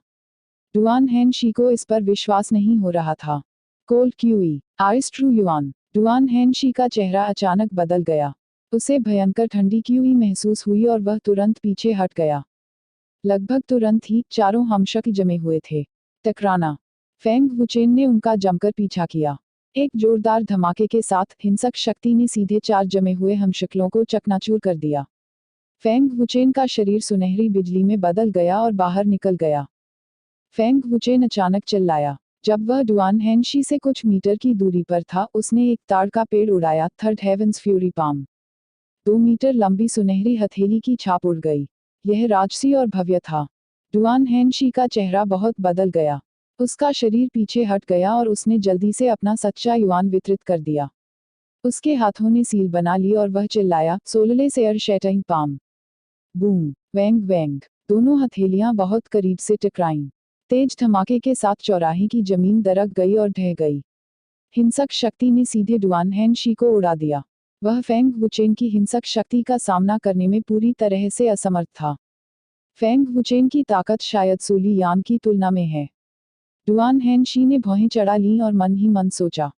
डुआन हैन शी को इस पर विश्वास नहीं हो रहा था। Cold qi ice true yuan. Duan Han Shi का चेहरा अचानक बदल गया। उसे भयंकर ठंडी क्यूई महसूस हुई और वह तुरंत पीछे हट गया। लगभग तुरंत ही चारों हमशक्ल जमे हुए थे। टकराना। फेंग वुचेन ने उनका जमकर पीछा किया। एक जोरदार धमाके के साथ हिंसक शक्ति ने सीधे 4 जमे हुए हमशक्लों को चकनाचूर कर दिया। फेंग वुचेन का शरीर सुनहरी बिजली में बदल गया और बाहर निकल गया। फेंग वुचेन अचानक चिल्लाया। जब वह डुआन हैन शी से कुछ मीटर की दूरी पर था, उसने एक ताड़ का पेड़ उड़ाया। Third heavens fury palm. 2 metre लंबी सुनहरी हथेली की छाप उड़ गई। यह राजसी और भव्य था। डुआन हैन शी का चेहरा बहुत बदल गया। उसका शरीर पीछे हट गया और उसने जल्दी से अपना सच्चा युआन वितरित कर दिया। उसके हाथों ने सील बना ली और वह चिल्लाया, सोलले सेयर शैटिंग पाम। बूम, वैंग वैंग। दोनों हथेलियां बहुत करीब से टकराईं। तेज धमाके के साथ चौराहे की जमीन दरक गई और ढह गई। हिंसक शक्ति ने सीधे डुआन हैन शी को उड़ा दिया। वह फेंग वुचेन की हिंसक शक्ति का सामना करने में पूरी तरह से असमर्थ था। फेंग वुचेन की ताकत शायद सूली यान की तुलना में है। डुआन हैन शी ने भौहें चढ़ा लीं और मन ही मन सोचा।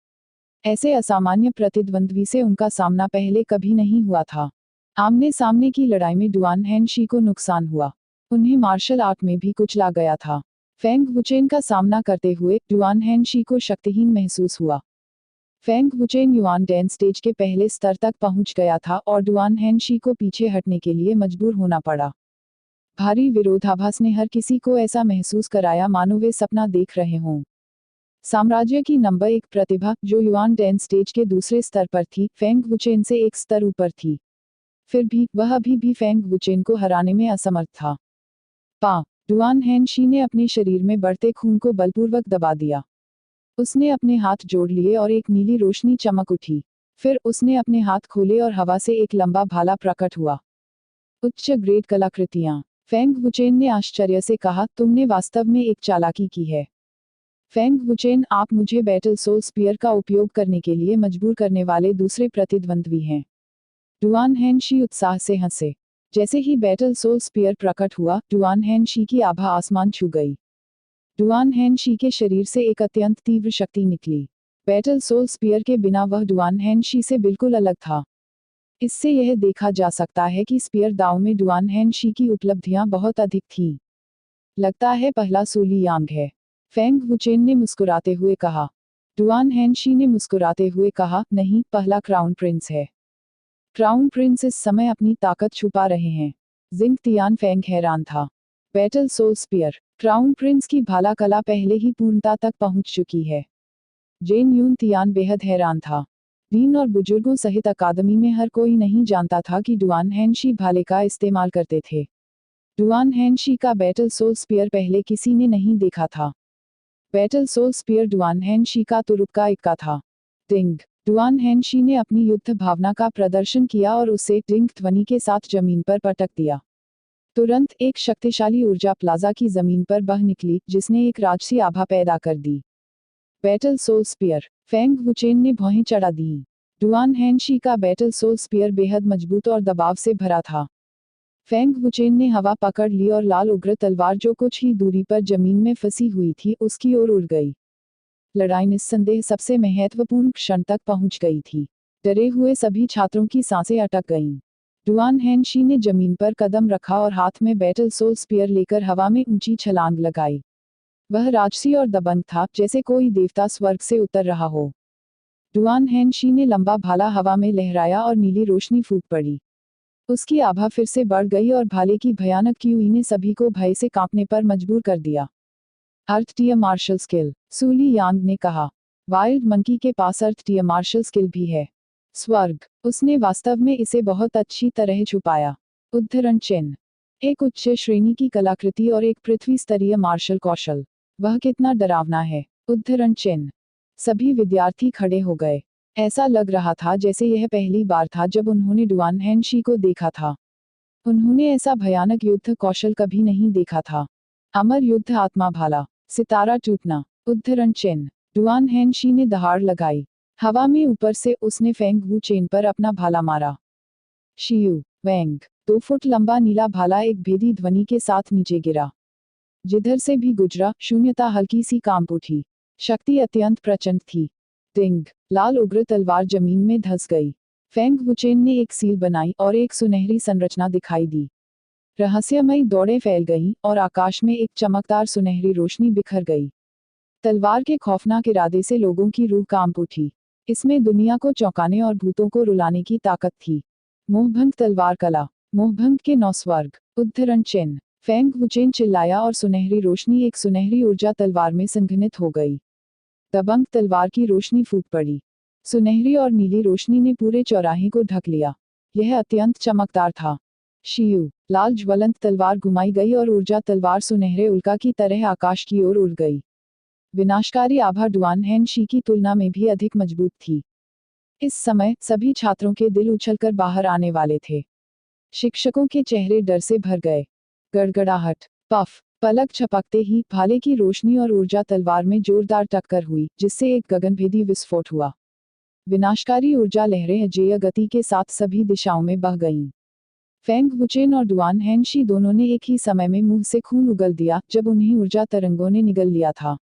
ऐसे असामान्य प्रतिद्वंद्वी से उनका सामना पहले कभी नहीं हुआ था। आमने सामने की लड़ाई में डुआन हैन शी को नुकसान हुआ। उन्हें मार्शल आर्ट में भी कुचला गया था। फेंग वुचेन का सामना करते हुए डुआन हैन शी को शक्तिहीन महसूस हुआ। फेंग वुचेन युआन डैन स्टेज के पहले स्तर तक पहुंच गया था और डुआन हैन शी को पीछे हटने के लिए मजबूर होना पड़ा। भारी विरोधाभास ने हर किसी को ऐसा महसूस कराया मानो वे सपना देख रहे हों। साम्राज्य की नंबर 1 प्रतिभा, जो युआन डैन स्टेज के दूसरे स्तर पर थी, फेंग वुचेन से एक स्तर ऊपर थी। फिर भी वह अभी भी फेंग वुचेन को हराने में असमर्थ था। डुआन हैन शी ने अपने शरीर में बढ़ते खून को बलपूर्वक दबा दिया। उसने अपने हाथ जोड़ लिए और एक नीली रोशनी चमक उठी। फिर उसने अपने हाथ खोले और हवा से एक लंबा भाला प्रकट हुआ। उच्च ग्रेड कलाकृतियां। फेंग वुचेन ने आश्चर्य से कहा, तुमने वास्तव में एक चालाकी की है। फेंग वुचेन, आप मुझे बैटल सोल स्पीयर का उपयोग करने के लिए मजबूर करने वाले दूसरे प्रतिद्वंद्वी हैं। डुआन हैन शी उत्साह से हंसे। जैसे ही बैटल सोल स्पीयर प्रकट हुआ, डुआन हैन शी की आभा आसमान छू गई। डुआन हैन शी के शरीर से एक अत्यंत तीव्र शक्ति निकली। बैटल सोल स्पीयर के बिना वह डुआन हैन शी से बिल्कुल अलग था। इससे यह देखा जा सकता है कि स्पीयर दाव में डुआन हैन शी की उपलब्धियां बहुत अधिक थीं। लगता है पहला सूली यांग है, फेंग वुचेन ने मुस्कुराते हुए कहा। डुआन हैन शी ने मुस्कुराते हुए कहा, नहीं, पहला क्राउन प्रिंस है। क्राउन प्रिंस इस समय अपनी ताकत छुपा रहे हैं। जिंग तियान फेंग हैरान था। Battle soul spear. Crown prince की भाला कला पहले ही पूर्णता तक पहुंच चुकी है। जेन यून तियान बेहद हैरान था। डीन और बुजुर्गों सहित अकादमी में हर कोई नहीं जानता था कि डुआन हैन शी भाले का इस्तेमाल करते थे। डुआन हैन शी का बैटल सोल स्पीयर पहले किसी ने नहीं देखा था। Battle soul spear Duan Han Shi का तुरुप का इक्का था। डिंग। डुआन हैन शी ने अपनी युद्ध भावना का प्रदर्शन किया और उसे डिंग ध्वनि के साथ जमीन पर पटक दिया। तुरंत एक शक्तिशाली ऊर्जा प्लाजा की जमीन पर बह निकली, जिसने एक राजसी आभा पैदा कर दी। Battle soul spear. Feng Wuchen ने भौहें चढ़ा दी। डुआन हैन शी का बैटल सोल स्पीयर बेहद मजबूत और दबाव से भरा था। फेंग वुचेन ने हवा पकड़ ली और लाल उग्र तलवार जो कुछ ही दूरी पर जमीन में फंसी हुई थी, उसकी ओर उड़ गई। लड़ाई निस्संदेह सबसे महत्वपूर्ण क्षण तक पहुंच गई थी। डरे हुए सभी छात्रों की सांसें अटक गईं। डुआन हैन शी ने जमीन पर कदम रखा और हाथ में बैटल सोल स्पीयर लेकर हवा में ऊंची छलांग लगाई। वह राजसी और दबंग था, जैसे कोई देवता स्वर्ग से उतर रहा हो। डुआन हैन शी ने लंबा भाला हवा में लहराया और नीली रोशनी फूट पड़ी। उसकी आभा फिर से बढ़ गई और भाले की भयानक क्यूई ने सभी को भय से कांपने पर मजबूर कर दिया। अर्थ टियर मार्शल स्किल, सू लियांग ने कहा। वाइल्ड मंकी के पास अर्थ टियर मार्शल स्किल भी है। स्वर्ग, उसने वास्तव में इसे बहुत अच्छी तरह छुपाया। उद्धरण चिन्ह, एक उच्च श्रेणी की कलाकृति और एक पृथ्वी स्तरीय मार्शल कौशल। वह कितना डरावना है। उद्धरण चिन्ह, सभी विद्यार्थी खड़े हो गए। ऐसा लग रहा था जैसे यह पहली बार था जब उन्होंने डुआन हेनशी को देखा था। उन्होंने ऐसा भयानक युद्ध कौशल कभी नहीं देखा था। अमर युद्ध आत्मा भाला, सितारा टूटना। उद्धरण चिन्ह, डुआन हेनशी ने दहाड़ लगाई। हवा में ऊपर से उसने फेंग वू चेन पर अपना भाला मारा। शियू वेंग, 2 फुट लंबा नीला भाला एक भेदी ध्वनि के साथ नीचे गिरा। जिधर से भी गुजरा, शून्यता हल्की सी कांप उठी। शक्ति अत्यंत प्रचंड थी। डिंग, लाल उग्र तलवार जमीन में धंस गई। फेंग वुचेन ने एक सील बनाई और एक सुनहरी संरचना दिखाई दी। रहस्यमयी दौड़ें फैल गईं और आकाश में एक चमकदार सुनहरी रोशनी बिखर गई। तलवार के खौफनाक इरादे से लोगों की रूह कांप उठी। इसमें दुनिया को चौंकाने और भूतों को रुलाने की ताकत थी। मोहभंग तलवार कला, मोहभंग के 9 स्वर्ग। उद्धरण चिन्ह, फेंग वुचेन चिल्लाया और सुनहरी रोशनी एक सुनहरी ऊर्जा तलवार में संघनित हो गई। दबंग तलवार की रोशनी फूट पड़ी। सुनहरी और नीली रोशनी ने पूरे चौराहे को ढक लिया। यह अत्यंत चमकदार था। शियू, लाल ज्वलंत तलवार घुमाई गई और ऊर्जा तलवार सुनहरे उल्का की तरह आकाश की ओर उड़ गई। विनाशकारी आभा डुआन हेनशी की तुलना में भी अधिक मजबूत थी। इस समय सभी छात्रों के दिल उछलकर बाहर आने वाले थे। शिक्षकों के चेहरे डर से भर गए। गड़गड़ाहट, पफ, पलक झपकते ही भाले की रोशनी और ऊर्जा तलवार में जोरदार टक्कर हुई, जिससे एक गगनभेदी विस्फोट हुआ। विनाशकारी ऊर्जा लहरें अजेय गति के साथ सभी दिशाओं में बह गईं। फेंग वुचेन और डुआन हेनशी दोनों ने एक ही समय में मुंह से खून उगल दिया जब उन्हें ऊर्जा तरंगों ने निगल लिया था।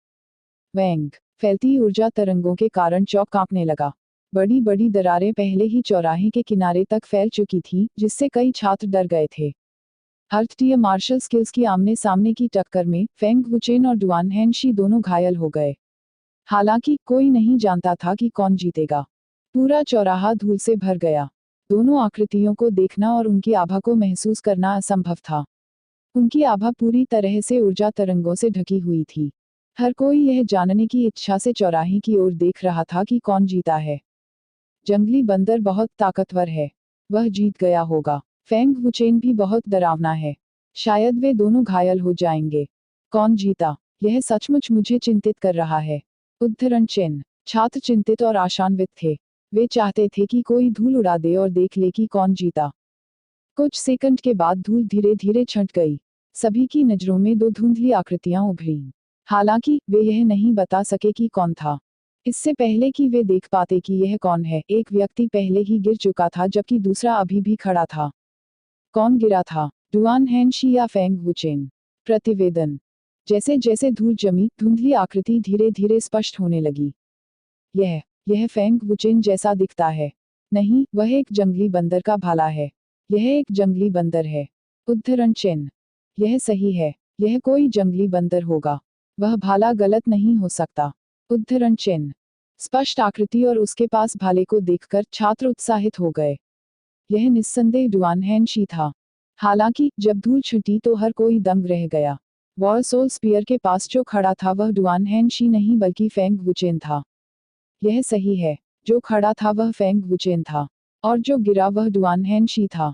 वेंग, फैलती ऊर्जा तरंगों के कारण चौक कांपने लगा। बड़ी बड़ी दरारें पहले ही चौराहे के किनारे तक फैल चुकी थीं, जिससे कई छात्र डर गए थे। अर्थ टियर मार्शल स्किल्स की आमने सामने की टक्कर में फेंग वुचेन और डुआन हेनशी दोनों घायल हो गए। हालांकि कोई नहीं जानता था कि कौन जीतेगा। पूरा चौराहा धूल से भर गया। दोनों आकृतियों को देखना और उनकी आभा को महसूस करना असंभव था। उनकी आभा पूरी तरह से ऊर्जा तरंगों से ढकी हुई थी। हर कोई यह जानने की इच्छा से चौराहे की ओर देख रहा था कि कौन जीता है। जंगली बंदर बहुत ताकतवर है। वह जीत गया होगा। फेंग वुचेन भी बहुत डरावना है। शायद वे दोनों घायल हो जाएंगे। कौन जीता? यह सचमुच मुझे चिंतित कर रहा है। उद्धरण चिन्ह, छात्र चिंतित और आशान्वित थे। वे चाहते थे कि कोई धूल उड़ा दे और देख ले कि कौन जीता। कुछ सेकंड के बाद धूल धीरे धीरे छंट गई। सभी की नजरों में 2 धुंधली आकृतियां उभरी। हालांकि वे यह नहीं बता सके कि कौन था। इससे पहले कि वे देख पाते कि यह कौन है, एक व्यक्ति पहले ही गिर चुका था जबकि दूसरा अभी भी खड़ा था। कौन गिरा था? डुआन हेनशी या फेंग वुचेन? प्रतिवेदन, जैसे जैसे धूल जमी, धुंधली आकृति धीरे धीरे स्पष्ट होने लगी। यह फेंग वुचेन जैसा दिखता है। नहीं, वह एक जंगली बंदर का भाला है। यह एक जंगली बंदर है। उद्धरण चिन्ह, यह सही है। यह कोई जंगली बंदर होगा। वह भाला गलत नहीं हो सकता। उद्धरण चिन्ह, स्पष्ट आकृति और उसके पास भाले को देखकर छात्र उत्साहित हो गए। यह निस्संदेह डुआन हेनशी था। हालांकि जब धूल छुटी तो हर कोई दंग रह गया। वॉर सोल स्पीयर के पास जो खड़ा था वह डुआन हेनशी नहीं बल्कि फेंग वुचेन था। यह सही है। जो खड़ा था वह फेंग वुचेन था और जो गिरा वह डुआन हेनशी था।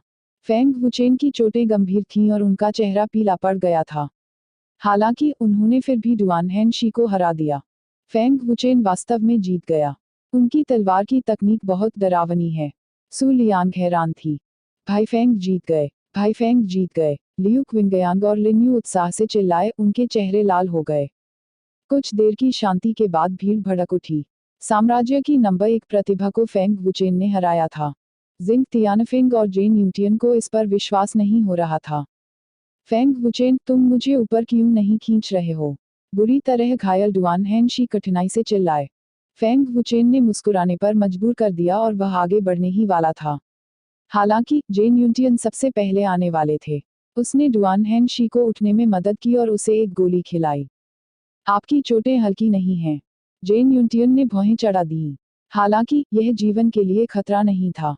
फेंग वुचेन की चोटें गंभीर थीं और उनका चेहरा पीला पड़ गया था। हालांकि उन्होंने फिर भी डुआन हेनशी को हरा दिया। फेंग वुचेन वास्तव में जीत गया। उनकी तलवार की तकनीक बहुत डरावनी है। सू लियांग हैरान थी। भाई फेंग जीत गए, भाई फेंग जीत गए। लियू क्विंगयांग और लिन्यू उत्साह से चिल्लाए, उनके चेहरे लाल हो गए। कुछ देर की शांति के बाद भीड़ भड़क उठी। साम्राज्य की नंबर 1 प्रतिभा को फेंग वुचेन ने हराया था। जिंग तियानफिंग और जेन यूटियन को इस पर विश्वास नहीं हो रहा था। फेंग वुचेन, तुम मुझे ऊपर क्यों नहीं खींच रहे हो? बुरी तरह घायल डुआन हेनशी कठिनाई से चिल्लाए। फेंग वुचेन ने मुस्कुराने पर मजबूर कर दिया और वह आगे बढ़ने ही वाला था। हालांकि जेन यूटियन सबसे पहले आने वाले थे। उसने डुआन हेनशी को उठने में मदद की और उसे एक गोली खिलाई। आपकी चोटें हल्की नहीं हैं। जेन यूटियन ने भौहें चढ़ा दी। हालांकि यह जीवन के लिए खतरा नहीं था।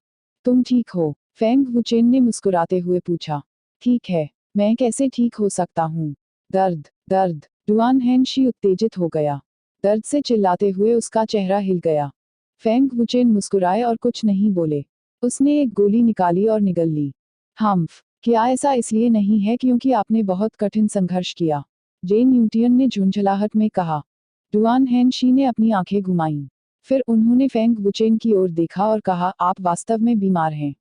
तुम ठीक हो। फेंग वुचेन ने मुस्कुराते हुए पूछा। ठीक है, मैं कैसे ठीक हो सकता हूँ? दर्द, दर्द। डुआन हेनशी उत्तेजित हो गया। दर्द से चिल्लाते हुए उसका चेहरा हिल गया। फेंग वुचेन मुस्कुराए और कुछ नहीं बोले। उसने एक गोली निकाली और निगल ली। हम्फ, क्या ऐसा इसलिए नहीं है क्योंकि आपने बहुत कठिन संघर्ष किया? जेन यूटियन ने झुंझलाहट में कहा। डुआन हेनशी ने अपनी आंखें घुमाईं। फिर उन्होंने फेंग वुचेन की ओर देखा और कहा, आप वास्तव में बीमार हैं।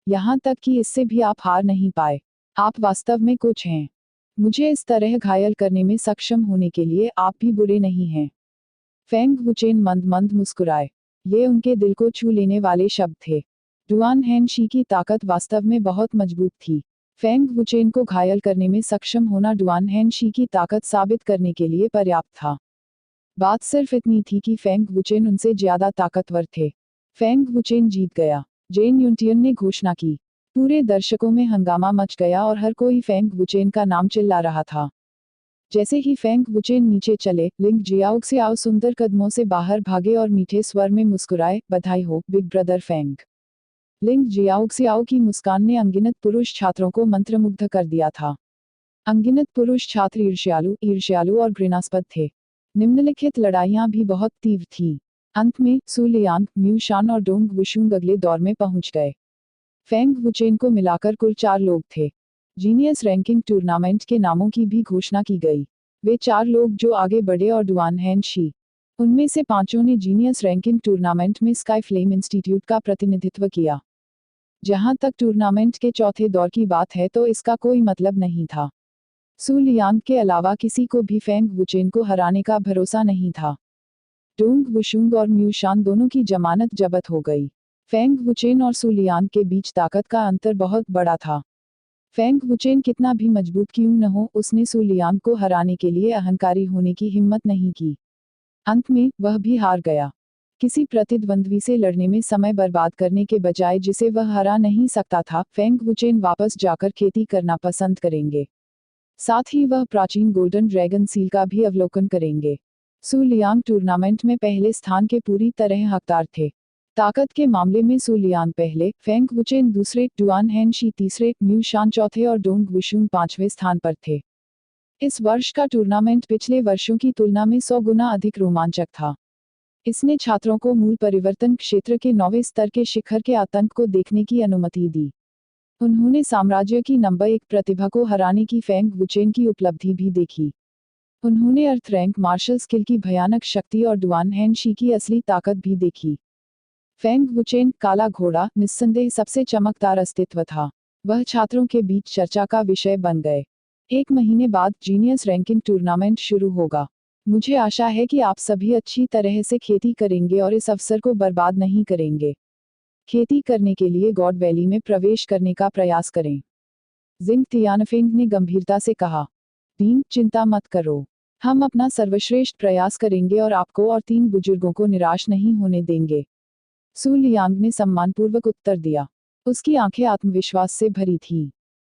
यहाँ तक कि इससे भी आप हार नहीं पाए। आप वास्तव में कुछ हैं। मुझे इस तरह घायल करने में सक्षम होने के लिए आप भी बुरे नहीं हैं। फेंग वुचेन मंद मंद मुस्कुराए। ये उनके दिल को छू लेने वाले शब्द थे। डुआन हेनशी की ताकत वास्तव में बहुत मजबूत थी। फेंग वुचेन को घायल करने में सक्षम होना डुआन हेनशी की ताकत साबित करने के लिए पर्याप्त था। बात सिर्फ इतनी थी कि फेंग वुचेन उनसे ज्यादा ताकतवर थे। फेंग वुचेन जीत गया, जेन यूटियन ने घोषणा की। पूरे दर्शकों में हंगामा मच गया और हर कोई फेंग वुचेन का नाम चिल्ला रहा था। जैसे ही फेंग वुचेन नीचे चले, लिंग जियाओक्सियाओ सुंदर कदमों से बाहर भागे और मीठे स्वर में मुस्कुराए, बधाई हो बिग ब्रदर फेंग। लिंग जियाओक्सियाओ की मुस्कान ने अनगिनत पुरुष छात्रों को मंत्रमुग्ध कर दिया था। अनगिनत पुरुष छात्र ईर्ष्यालु और घृणास्पद थे। निम्नलिखित लड़ाइयां भी बहुत तीव्र थीं। अंत में सु लियांग, म्यू शान और डोंग वुशुंग अगले दौर में पहुंच गए। फेंग वुचेन को मिलाकर कुल 4 लोग थे। जीनियस रैंकिंग टूर्नामेंट के नामों की भी घोषणा की गई। वे 4 लोग जो आगे बढ़े और डुआन हेनशी। उनमें से 5 ने जीनियस रैंकिंग टूर्नामेंट में स्काई फ्लेम इंस्टीट्यूट का प्रतिनिधित्व किया। जहां तक टूर्नामेंट के चौथे दौर की बात है तो इसका कोई मतलब नहीं था। सु लियांग के अलावा किसी को भी फेंग वुचेन को हराने का भरोसा नहीं था। डोंग वुशुंग और म्यू शान दोनों की जमानत जब्त हो गई। फेंग वुचेन और सु लियांग के बीच ताकत का अंतर बहुत बड़ा था। फेंग वुचेन कितना भी मजबूत क्यों न हो, उसने सु लियांग को हराने के लिए अहंकारी होने की हिम्मत नहीं की। अंत में वह भी हार गया। किसी प्रतिद्वंद्वी से लड़ने में समय बर्बाद करने के बजाय जिसे वह हरा नहीं सकता था, फेंग वुचेन वापस जाकर खेती करना पसंद करेंगे। साथ ही वह प्राचीन गोल्डन ड्रैगन सील का भी अवलोकन करेंगे। सु लियांग टूर्नामेंट में पहले स्थान के पूरी तरह हकदार थे। ताकत के मामले में सु लियांग पहले, फेंग वुचेन दूसरे, डुआन हेनशी तीसरे, म्यू शान चौथे और डोंग वुशुंग 5वें स्थान पर थे। इस वर्ष का टूर्नामेंट पिछले वर्षों की तुलना में 100 गुना अधिक रोमांचक था। इसने छात्रों को मूल परिवर्तन क्षेत्र के 9वें स्तर के शिखर के आतंक को देखने की अनुमति दी। उन्होंने साम्राज्य की नंबर 1 प्रतिभा को हराने की फेंग वुचेन की उपलब्धि भी देखी। उन्होंने अर्थ रैंक मार्शल स्किल की भयानक शक्ति और डुआन हेनशी की असली ताकत भी देखी। फेंग वुचेन, काला घोड़ा, निस्संदेह सबसे चमकदार अस्तित्व था। वह छात्रों के बीच चर्चा का विषय बन गए। 1 महीने बाद जीनियस रैंकिंग टूर्नामेंट शुरू होगा। मुझे आशा है कि आप सभी अच्छी तरह से खेती करेंगे और इस अवसर को बर्बाद नहीं करेंगे। खेती करने के लिए गॉड वैली में प्रवेश करने का प्रयास करें। जिंग तियानफेंग ने गंभीरता से कहा। डीन, चिंता मत करो। हम अपना सर्वश्रेष्ठ प्रयास करेंगे और आपको और 3 बुजुर्गों को निराश नहीं होने देंगे। सु लियांग ने सम्मानपूर्वक उत्तर दिया। उसकी आंखें आत्मविश्वास से भरी थीं।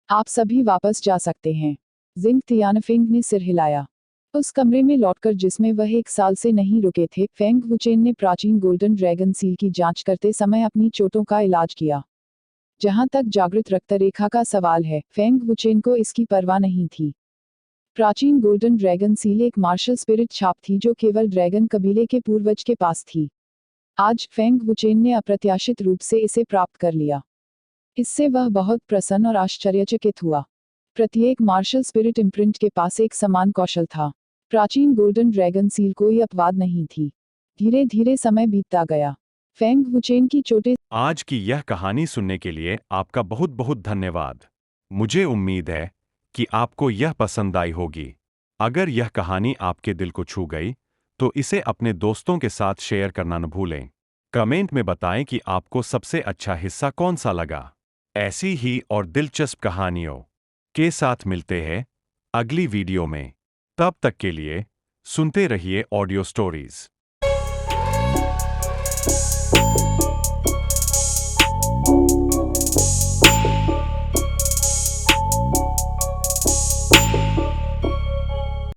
आप सभी वापस जा सकते हैं। जिंग तियानफेंग ने सिर हिलाया। उस कमरे में लौटकर जिसमें वह 1 साल से नहीं रुके थे, फेंग वुचेन ने प्राचीन गोल्डन ड्रैगन सील की जांच करते समय अपनी चोटों का इलाज किया। जहां तक जागृत रक्तरेखा का सवाल है, फेंग वुचेन को इसकी परवाह नहीं थी। प्राचीन गोल्डन ड्रैगन सील एक मार्शल स्पिरिट छाप थी जो केवल ड्रैगन कबीले के पूर्वज के पास थी। आज फेंग वुचेन ने अप्रत्याशित रूप से इसे प्राप्त कर लिया। इससे वह बहुत प्रसन्न और आश्चर्यचकित हुआ। प्रत्येक मार्शल स्पिरिट इम्प्रिंट के पास एक समान कौशल था। प्राचीन गोल्डन ड्रैगन सील कोई अपवाद नहीं थी। धीरे धीरे समय बीतता गया। फेंग वुचेन की चोटें। आज की यह कहानी सुनने के लिए आपका बहुत बहुत धन्यवाद। मुझे उम्मीद है कि आपको यह पसंद आई होगी। अगर यह कहानी आपके दिल को छू गई, तो इसे अपने दोस्तों के साथ शेयर करना न भूलें। कमेंट में बताएं कि आपको सबसे अच्छा हिस्सा कौन सा लगा। ऐसी ही और दिलचस्प कहानियों के साथ मिलते हैं अगली वीडियो में। तब तक के लिए सुनते रहिए ऑडियो स्टोरीज।